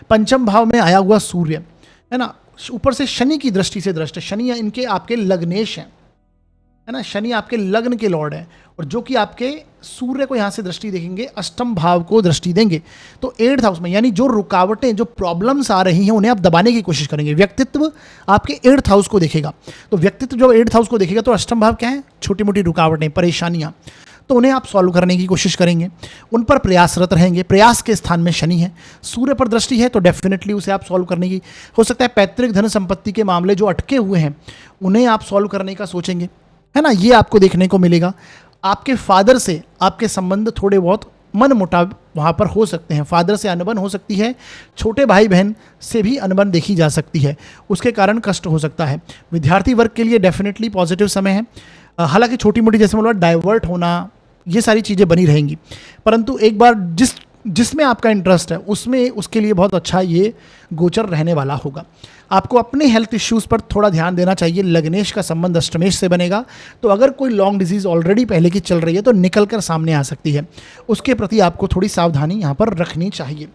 पंचम भाव में आया हुआ सूर्य, है ना, ऊपर से शनि की दृष्टि से दृष्ट, शनि इनके आपके लग्नेश हैं, है ना, शनि आपके लग्न के लॉर्ड है, और जो कि आपके सूर्य को यहाँ से दृष्टि देखेंगे, अष्टम भाव को दृष्टि देंगे। तो 8th हाउस में, यानी जो रुकावटें, जो प्रॉब्लम्स आ रही हैं, उन्हें आप दबाने की कोशिश करेंगे। व्यक्तित्व आपके 8th हाउस को देखेगा, तो व्यक्तित्व जब 8th हाउस को देखेगा तो अष्टम भाव क्या है, छोटी मोटी रुकावटें, परेशानियां, तो उन्हें आप सॉल्व करने की कोशिश करेंगे, उन पर प्रयासरत रहेंगे। प्रयास के स्थान में शनि है, सूर्य पर दृष्टि है, तो डेफिनेटली उसे आप सॉल्व करने की, हो सकता है पैतृक धन संपत्ति के मामले जो अटके हुए हैं उन्हें आप सॉल्व करने का सोचेंगे, है ना, ये आपको देखने को मिलेगा। आपके फादर से आपके संबंध थोड़े बहुत मन मुटाव वहाँ पर हो सकते हैं, फादर से अनबन हो सकती है, छोटे भाई बहन से भी अनबन देखी जा सकती है, उसके कारण कष्ट हो सकता है। विद्यार्थी वर्ग के लिए डेफिनेटली पॉजिटिव समय है, हालांकि छोटी मोटी जैसे मतलब डाइवर्ट होना, ये सारी चीज़ें बनी रहेंगी, परंतु एक बार जिसमें आपका इंटरेस्ट है उसमें उसके लिए बहुत अच्छा ये गोचर रहने वाला होगा। आपको अपने हेल्थ इश्यूज़ पर थोड़ा ध्यान देना चाहिए। लग्नेश का संबंध अष्टमेश से बनेगा, तो अगर कोई लॉन्ग डिजीज़ ऑलरेडी पहले की चल रही है तो निकल कर सामने आ सकती है, उसके प्रति आपको थोड़ी सावधानी यहाँ पर रखनी चाहिए।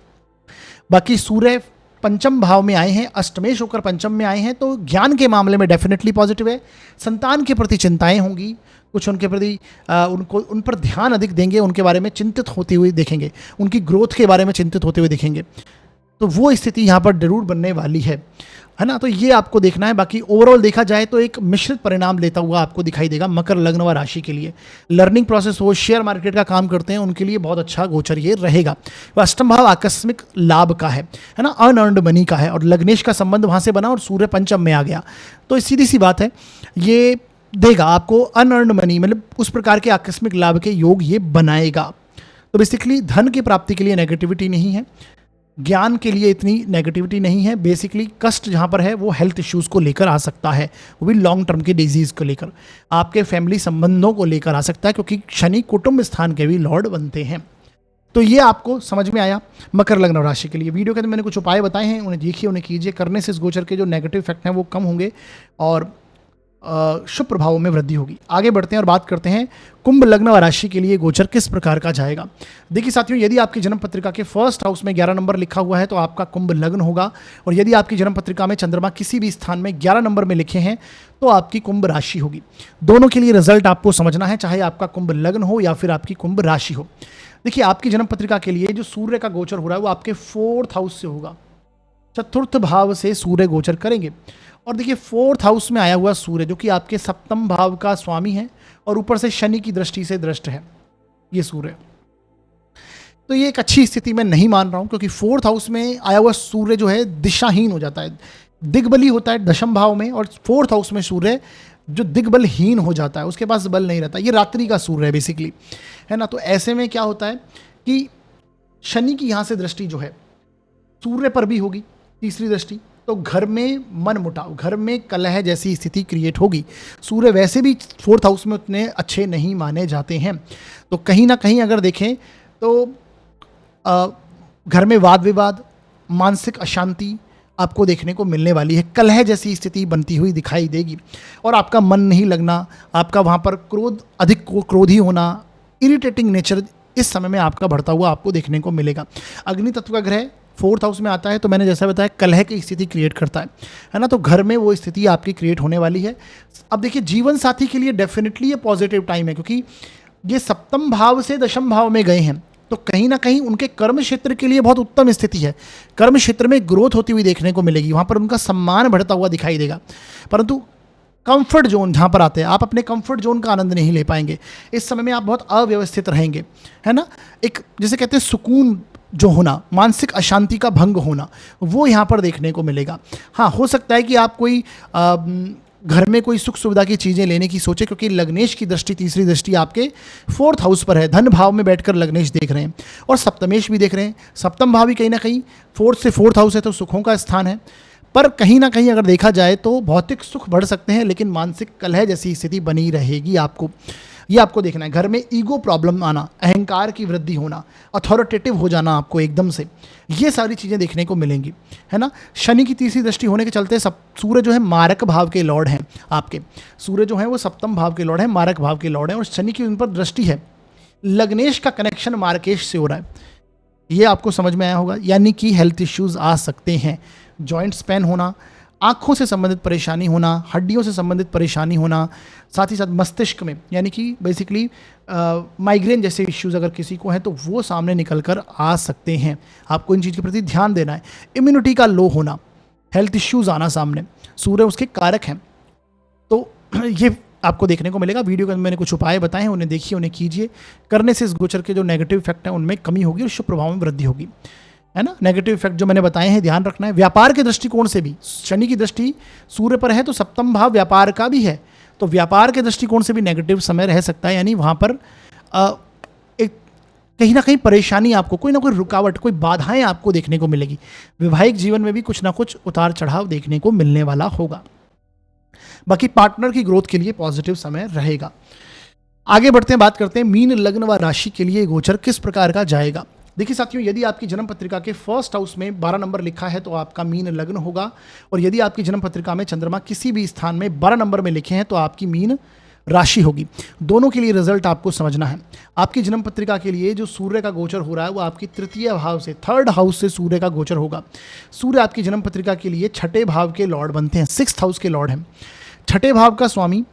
बाकी सूर्य पंचम भाव में आए हैं, अष्टमेश होकर पंचम में आए हैं, तो ज्ञान के मामले में डेफिनेटली पॉजिटिव है। संतान के प्रति चिंताएं होंगी, कुछ उनके प्रति उन पर ध्यान अधिक देंगे, उनके बारे में चिंतित होते हुए देखेंगे, उनकी ग्रोथ के बारे में चिंतित होते हुए देखेंगे, तो वो स्थिति यहाँ पर जरूर बनने वाली है ना। तो ये आपको देखना है। बाकी ओवरऑल देखा जाए तो एक मिश्रित परिणाम लेता हुआ आपको दिखाई देगा मकर लग्न व राशि के लिए। लर्निंग प्रोसेस हो, शेयर मार्केट का काम करते हैं, उनके लिए बहुत अच्छा गोचर ये रहेगा। अष्टम भाव आकस्मिक लाभ का है ना, अनअर्न्ड मनी का है, और लग्नेश का संबंध वहाँ से बना और सूर्य पंचम में आ गया, तो सीधी सी बात है ये देगा आपको अनअर्न्ड मनी, मतलब उस प्रकार के आकस्मिक लाभ के योग ये बनाएगा। तो बेसिकली धन की प्राप्ति के लिए नेगेटिविटी नहीं है, ज्ञान के लिए इतनी नेगेटिविटी नहीं है। बेसिकली कष्ट जहाँ पर है वो हेल्थ इश्यूज़ को लेकर आ सकता है, वो भी लॉन्ग टर्म के डिजीज़ को लेकर, आपके फैमिली संबंधों को लेकर आ सकता है, क्योंकि शनि कुटुंब स्थान के भी लॉर्ड बनते हैं। तो ये आपको समझ में आया मकर लग्न राशि के लिए। वीडियो के अंदर मैंने कुछ उपाय बताए हैं, उन्हें देखिए, उन्हें कीजिए, करने से इस गोचर के जो नेगेटिव इफेक्ट हैं वो कम होंगे और शुभ प्रभावों में वृद्धि होगी। आगे बढ़ते हैं और बात करते हैं कुंभ लग्न व राशि के लिए गोचर किस प्रकार का जाएगा। देखिए साथियों, यदि आपकी जन्म पत्रिका के फर्स्ट हाउस में 11 नंबर लिखा हुआ है तो आपका कुंभ लग्न होगा, और यदि आपकी जन्म पत्रिका में चंद्रमा किसी भी स्थान में 11 नंबर में लिखे हैं तो आपकी कुंभ राशि होगी। दोनों के लिए रिजल्ट आपको समझना है, चाहे आपका कुंभ लग्न हो या फिर आपकी कुंभ राशि हो। देखिए, आपकी जन्म पत्रिका के लिए जो सूर्य का गोचर हो रहा है वो आपके 4th हाउस से होगा, चतुर्थ भाव से सूर्य गोचर करेंगे। और देखिए 4th हाउस में आया हुआ सूर्य जो कि आपके सप्तम भाव का स्वामी है और ऊपर से शनि की दृष्टि से दृष्ट है ये सूर्य, तो ये एक अच्छी स्थिति मैं नहीं मान रहा हूं, क्योंकि 4th हाउस में आया हुआ सूर्य जो है दिशाहीन हो जाता है, दिग्बली होता है दशम भाव में, और 4th हाउस में सूर्य जो दिग्बलहीन हो जाता है, उसके पास बल नहीं रहता, ये रात्रि का सूर्य है बेसिकली, है ना। तो ऐसे में क्या होता है कि शनि की यहाँ से दृष्टि जो है सूर्य पर भी होगी, तीसरी दृष्टि, तो घर में मन मुटाव, घर में कलह जैसी स्थिति क्रिएट होगी। सूर्य वैसे भी 4th हाउस में उतने अच्छे नहीं माने जाते हैं, तो कहीं ना कहीं अगर देखें तो घर में वाद विवाद, मानसिक अशांति आपको देखने को मिलने वाली है, कलह जैसी स्थिति बनती हुई दिखाई देगी, और आपका मन नहीं लगना, आपका वहाँ पर अधिक क्रोधी होना, इरिटेटिंग नेचर इस समय में आपका बढ़ता हुआ आपको देखने को मिलेगा। अग्नि तत्व का ग्रह 4th हाउस में आता है, तो मैंने जैसा बताया कलह की स्थिति क्रिएट करता है ना, तो घर में वो स्थिति आपकी क्रिएट होने वाली है। अब देखिए, जीवन साथी के लिए डेफिनेटली ये पॉजिटिव टाइम है, क्योंकि ये सप्तम भाव से दशम भाव में गए हैं, तो कहीं ना कहीं उनके कर्म क्षेत्र के लिए बहुत उत्तम स्थिति है। कर्म क्षेत्र में ग्रोथ होती हुई देखने को मिलेगी, वहाँ पर उनका सम्मान बढ़ता हुआ दिखाई देगा। परंतु कंफर्ट जोन जहाँ पर आते हैं, आप अपने कंफर्ट जोन का आनंद नहीं ले पाएंगे। इस समय में आप बहुत अव्यवस्थित रहेंगे, है ना। एक जिसे कहते हैं सुकून जो होना, मानसिक अशांति का भंग होना, वो यहाँ पर देखने को मिलेगा। हाँ, हो सकता है कि आप कोई घर में कोई सुख सुविधा की चीज़ें लेने की सोचे, क्योंकि लग्नेश की दृष्टि, तीसरी दृष्टि आपके 4th हाउस पर है, धन भाव में बैठकर लग्नेश देख रहे हैं और सप्तमेश भी देख रहे हैं। सप्तम भाव भी कहीं ना कहीं 4th से 4th हाउस है, तो सुखों का स्थान है, पर कहीं ना कहीं अगर देखा जाए तो भौतिक सुख बढ़ सकते हैं, लेकिन मानसिक कलह जैसी स्थिति बनी रहेगी आपको। ये आपको देखना है। घर में ईगो प्रॉब्लम आना, अहंकार की वृद्धि होना, अथॉरिटेटिव हो जाना आपको एकदम से, ये सारी चीज़ें देखने को मिलेंगी, है ना। शनि की तीसरी दृष्टि होने के चलते सब सूर्य जो है मारक भाव के लॉर्ड हैं आपके। सूर्य जो है वो सप्तम भाव के लॉर्ड है, मारक भाव के लॉर्ड है, और शनि की उन पर दृष्टि है। लग्नेश का कनेक्शन मार्केश से हो रहा है, ये आपको समझ में आया होगा। यानी कि हेल्थ इश्यूज आ सकते हैं, जॉइंट्स पेन होना, आँखों से संबंधित परेशानी होना, हड्डियों से संबंधित परेशानी होना, साथ ही साथ मस्तिष्क में यानी कि बेसिकली माइग्रेन जैसे इश्यूज अगर किसी को है तो वो सामने निकल कर आ सकते हैं। आपको इन चीज़ के प्रति ध्यान देना है। इम्यूनिटी का लो होना, हेल्थ इश्यूज आना सामने, सूर्य उसके कारक हैं, तो ये आपको देखने को मिलेगा। वीडियो के अंदर मैंने कुछ उपाय बताए हैं, उन्हें देखिए, उन्हें कीजिए। करने से इस गोचर के जो नेगेटिव इफेक्ट हैं उनमें कमी होगी और शुभ प्रभाव में वृद्धि होगी, है ना। नेगेटिव इफेक्ट जो मैंने बताए हैं ध्यान रखना है। व्यापार के दृष्टिकोण से भी शनि की दृष्टि सूर्य पर है तो सप्तम भाव व्यापार का भी है, तो व्यापार के दृष्टिकोण से भी नेगेटिव समय रह सकता है। यानी वहाँ पर एक कहीं ना कहीं परेशानी, आपको कोई ना कोई रुकावट, कोई बाधाएं आपको देखने को मिलेगी। वैवाहिक जीवन में भी कुछ ना कुछ उतार चढ़ाव देखने को मिलने वाला होगा। बाकी पार्टनर की ग्रोथ के लिए पॉजिटिव समय रहेगा। आगे बढ़ते हैं, बात करते हैं मीन लग्न व राशि के लिए गोचर किस प्रकार का जाएगा। देखिए साथियों, यदि आपकी जन्म पत्रिका के फर्स्ट हाउस में 12 नंबर लिखा है तो आपका मीन लग्न होगा, और यदि आपकी जन्म पत्रिका में चंद्रमा किसी भी स्थान में 12 नंबर में लिखे हैं तो आपकी मीन राशि होगी। दोनों के लिए रिजल्ट आपको समझना है। आपकी जन्म पत्रिका के लिए जो सूर्य का गोचर हो रहा है वो आपकी तृतीय भाव से, थर्ड हाउस से सूर्य का गोचर होगा। सूर्य आपकी जन्म पत्रिका के लिए छठे भाव के लॉर्ड बनते हैं, 6th हाउस के लॉर्ड हैं। छठे भाव का स्वामी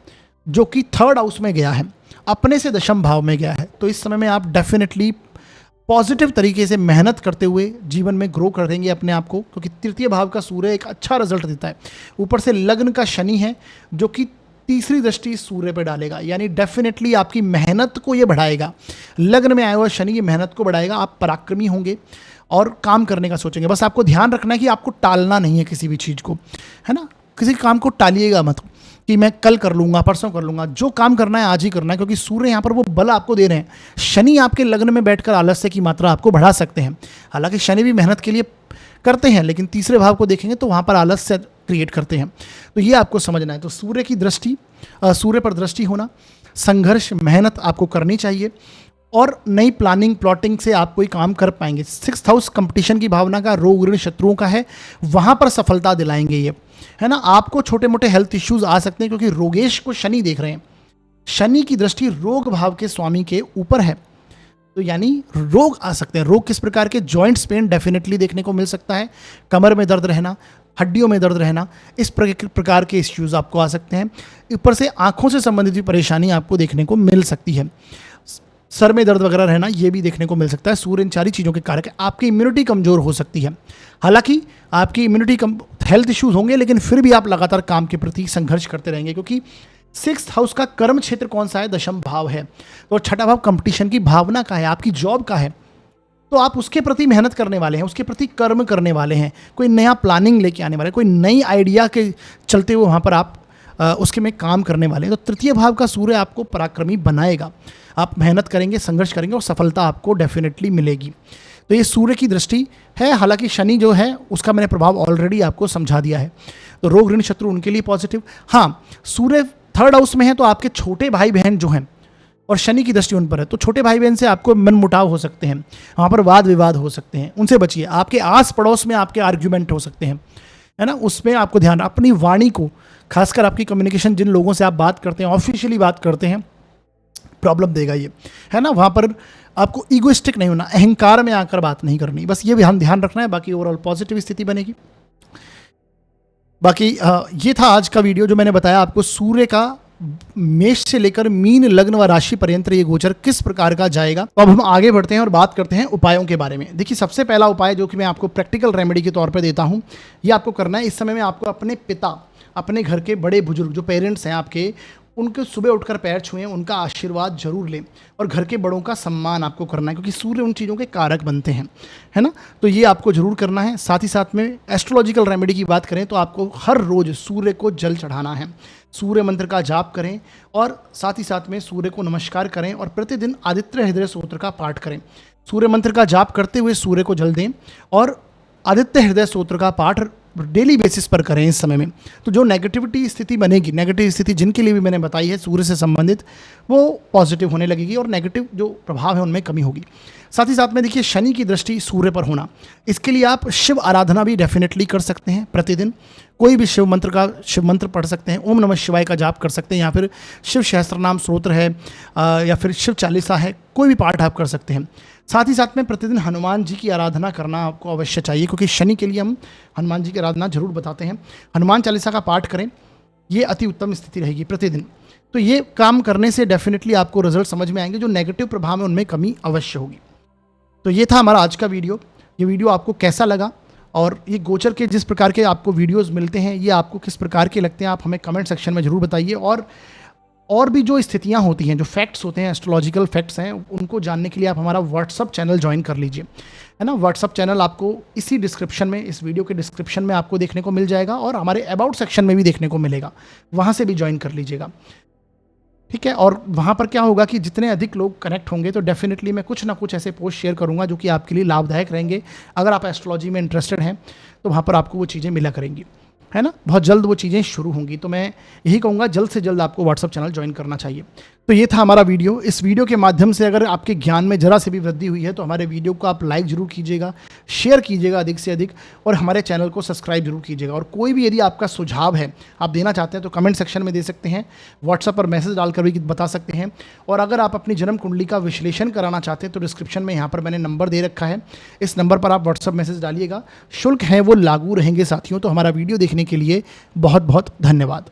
जो कि थर्ड हाउस में गया है, अपने से दशम भाव में गया है, तो इस समय में आप डेफिनेटली पॉजिटिव तरीके से मेहनत करते हुए जीवन में ग्रो कर देंगे अपने आप को, क्योंकि तृतीय भाव का सूर्य एक अच्छा रिजल्ट देता है। ऊपर से लग्न का शनि है जो कि तीसरी दृष्टि सूर्य पर डालेगा, यानी डेफिनेटली आपकी मेहनत को ये बढ़ाएगा। लग्न में आया हुआ शनि ये मेहनत को बढ़ाएगा, आप पराक्रमी होंगे और काम करने का सोचेंगे। बस आपको ध्यान रखना है कि आपको टालना नहीं है किसी भी चीज़ को, है ना। किसी काम को टालिएगा मत कि मैं कल कर लूँगा, परसों कर लूँगा। जो काम करना है आज ही करना है, क्योंकि सूर्य यहाँ पर वो बल आपको दे रहे हैं। शनि आपके लग्न में बैठकर आलस्य की मात्रा आपको बढ़ा सकते हैं। हालांकि शनि भी मेहनत के लिए करते हैं, लेकिन तीसरे भाव को देखेंगे तो वहाँ पर आलस्य क्रिएट करते हैं। तो ये आपको समझना है। तो सूर्य की दृष्टि, सूर्य पर दृष्टि होना, संघर्ष, मेहनत आपको करनी चाहिए, और नई प्लानिंग, प्लॉटिंग से आप कोई काम कर पाएंगे। 6th हाउस कंपटीशन की भावना का, रोग ऋण शत्रुओं का है, वहाँ पर सफलता दिलाएंगे ये, है ना। आपको छोटे मोटे हेल्थ इश्यूज आ सकते हैं क्योंकि रोगेश को शनि देख रहे हैं। शनि की दृष्टि रोग भाव के स्वामी के ऊपर है, तो यानी रोग आ सकते हैं। रोग किस प्रकार के? जॉइंट्स पेन डेफिनेटली देखने को मिल सकता है, कमर में दर्द रहना, हड्डियों में दर्द रहना, इस प्रकार के इश्यूज आपको आ सकते हैं। ऊपर से आंखों से संबंधित भी परेशानी आपको देखने को मिल सकती है। सर में दर्द वगैरह रहना ये भी देखने को मिल सकता है। सूर्य इन सारी चीज़ों के कारक है। आपकी इम्यूनिटी कमजोर हो सकती है। हालांकि आपकी इम्यूनिटी हेल्थ इश्यूज होंगे, लेकिन फिर भी आप लगातार काम के प्रति संघर्ष करते रहेंगे, क्योंकि 6th हाउस का कर्म क्षेत्र कौन सा है? दशम भाव है। तो छठा भाव कंपटीशन की भावना का है, आपकी जॉब का है, तो आप उसके प्रति मेहनत करने वाले हैं, उसके प्रति कर्म करने वाले हैं, कोई नया प्लानिंग लेके आने वाले हैं, कोई नई आइडिया के चलते हुए वहाँ पर आप उसके में काम करने वाले हैं। तो तृतीय भाव का सूर्य आपको पराक्रमी बनाएगा। आप मेहनत करेंगे, संघर्ष करेंगे और सफलता आपको डेफिनेटली मिलेगी। तो ये सूर्य की दृष्टि है। हालांकि शनि जो है उसका मैंने प्रभाव ऑलरेडी आपको समझा दिया है। तो रोग ऋण शत्रु उनके लिए पॉजिटिव। हाँ, सूर्य थर्ड हाउस में है तो आपके छोटे भाई बहन जो हैं, और शनि की दृष्टि उन पर है, तो छोटे भाई बहन से आपको मनमुटाव हो सकते हैं, वहाँ पर वाद विवाद हो सकते हैं, उनसे बचिए। आपके आस पड़ोस में आपके आर्ग्यूमेंट हो सकते हैं, है ना, उसमें आपको ध्यान, अपनी वाणी को, खासकर आपकी कम्युनिकेशन, जिन लोगों से आप बात करते हैं, ऑफिशियली बात करते हैं, प्रॉब्लम देगा ये, है ना। वहाँ पर आपको ईगोइस्टिक नहीं होना, अहंकार में आकर बात नहीं करनी, बस ये भी हम ध्यान रखना है। बाकी ओवरऑल पॉजिटिव स्थिति बनेगी। बाकी ये था आज का वीडियो जो मैंने बताया आपको सूर्य का मेष से लेकर मीन लग्न व राशि पर्यंत ये गोचर किस प्रकार का जाएगा। तो अब हम आगे बढ़ते हैं और बात करते हैं उपायों के बारे में। देखिए, सबसे पहला उपाय जो कि मैं आपको प्रैक्टिकल रेमेडी के तौर पे देता हूं, ये आपको करना है। इस समय में आपको अपने पिता, अपने घर के बड़े बुजुर्ग जो पेरेंट्स हैं आपके, उनके सुबह उठकर पैर छुएं, उनका आशीर्वाद जरूर लें, और घर के बड़ों का सम्मान आपको करना है, क्योंकि सूर्य उन चीज़ों के कारक बनते हैं, है ना। तो ये आपको जरूर करना है। साथ ही साथ में एस्ट्रोलॉजिकल रेमेडी की बात करें तो आपको हर रोज़ सूर्य को जल चढ़ाना है, सूर्य मंत्र का जाप करें, और साथ ही साथ में सूर्य को नमस्कार करें, और प्रतिदिन आदित्य हृदय स्तोत्र का पाठ करें। सूर्य मंत्र का जाप करते हुए सूर्य को जल दें, और आदित्य हृदय स्तोत्र का पाठ डेली बेसिस पर करें इस समय में, तो जो नेगेटिविटी स्थिति बनेगी, नेगेटिव स्थिति जिनके लिए भी मैंने बताई है सूर्य से संबंधित, वो पॉजिटिव होने लगेगी और नेगेटिव जो प्रभाव है उनमें कमी होगी। साथ ही साथ में देखिए शनि की दृष्टि सूर्य पर होना, इसके लिए आप शिव आराधना भी डेफिनेटली कर सकते हैं। प्रतिदिन कोई भी शिव मंत्र पढ़ सकते हैं, ओम नमः शिवाय का जाप कर सकते हैं, या फिर शिव सहस्त्रनाम स्तोत्र है या फिर शिव चालीसा है, कोई भी पाठ आप कर सकते हैं। साथ ही साथ में प्रतिदिन हनुमान जी की आराधना करना आपको अवश्य चाहिए, क्योंकि शनि के लिए हम हनुमान जी की आराधना जरूर बताते हैं। हनुमान चालीसा का पाठ करें, ये अति उत्तम स्थिति रहेगी प्रतिदिन। तो ये काम करने से डेफिनेटली आपको रिजल्ट समझ में आएंगे, जो नेगेटिव प्रभाव है उनमें कमी अवश्य होगी। तो ये था हमारा आज का वीडियो। ये वीडियो आपको कैसा लगा और ये गोचर के जिस प्रकार के आपको वीडियोस मिलते हैं ये आपको किस प्रकार के लगते हैं, आप हमें कमेंट सेक्शन में ज़रूर बताइए। और भी जो स्थितियां होती हैं, जो फैक्ट्स होते हैं, एस्ट्रोलॉजिकल फैक्ट्स हैं, उनको जानने के लिए आप हमारा व्हाट्सअप चैनल ज्वाइन कर लीजिए, है ना। व्हाट्सअप चैनल आपको इसी डिस्क्रिप्शन में, इस वीडियो के डिस्क्रिप्शन में आपको देखने को मिल जाएगा और हमारे अबाउट सेक्शन में भी देखने को मिलेगा, वहाँ से भी ज्वाइन कर लीजिएगा, ठीक है। और वहाँ पर क्या होगा कि जितने अधिक लोग कनेक्ट होंगे तो डेफिनेटली मैं कुछ ना कुछ ऐसे पोस्ट शेयर करूँगा जो कि आपके लिए लाभदायक रहेंगे। अगर आप एस्ट्रोलॉजी में इंटरेस्टेड हैं तो वहाँ पर आपको वो चीज़ें मिला करेंगी, है ना। बहुत जल्द वो चीज़ें शुरू होंगी, तो मैं यही कहूँगा जल्द से जल्द आपको व्हाट्सअप चैनल ज्वाइन करना चाहिए। तो ये था हमारा वीडियो। इस वीडियो के माध्यम से अगर आपके ज्ञान में जरा से भी वृद्धि हुई है तो हमारे वीडियो को आप लाइक जरूर कीजिएगा, शेयर कीजिएगा अधिक से अधिक, और हमारे चैनल को सब्सक्राइब जरूर कीजिएगा। और कोई भी यदि आपका सुझाव है, आप देना चाहते हैं तो कमेंट सेक्शन में दे सकते हैं, व्हाट्सअप पर मैसेज डालकर भी बता सकते हैं। और अगर आप अपनी जन्म कुंडली का विश्लेषण कराना चाहते हैं तो डिस्क्रिप्शन में यहाँ पर मैंने नंबर दे रखा है, इस नंबर पर आप व्हाट्सअप मैसेज डालिएगा। शुल्क हैं वो लागू रहेंगे साथियों। तो हमारा वीडियो देखने के लिए बहुत बहुत धन्यवाद।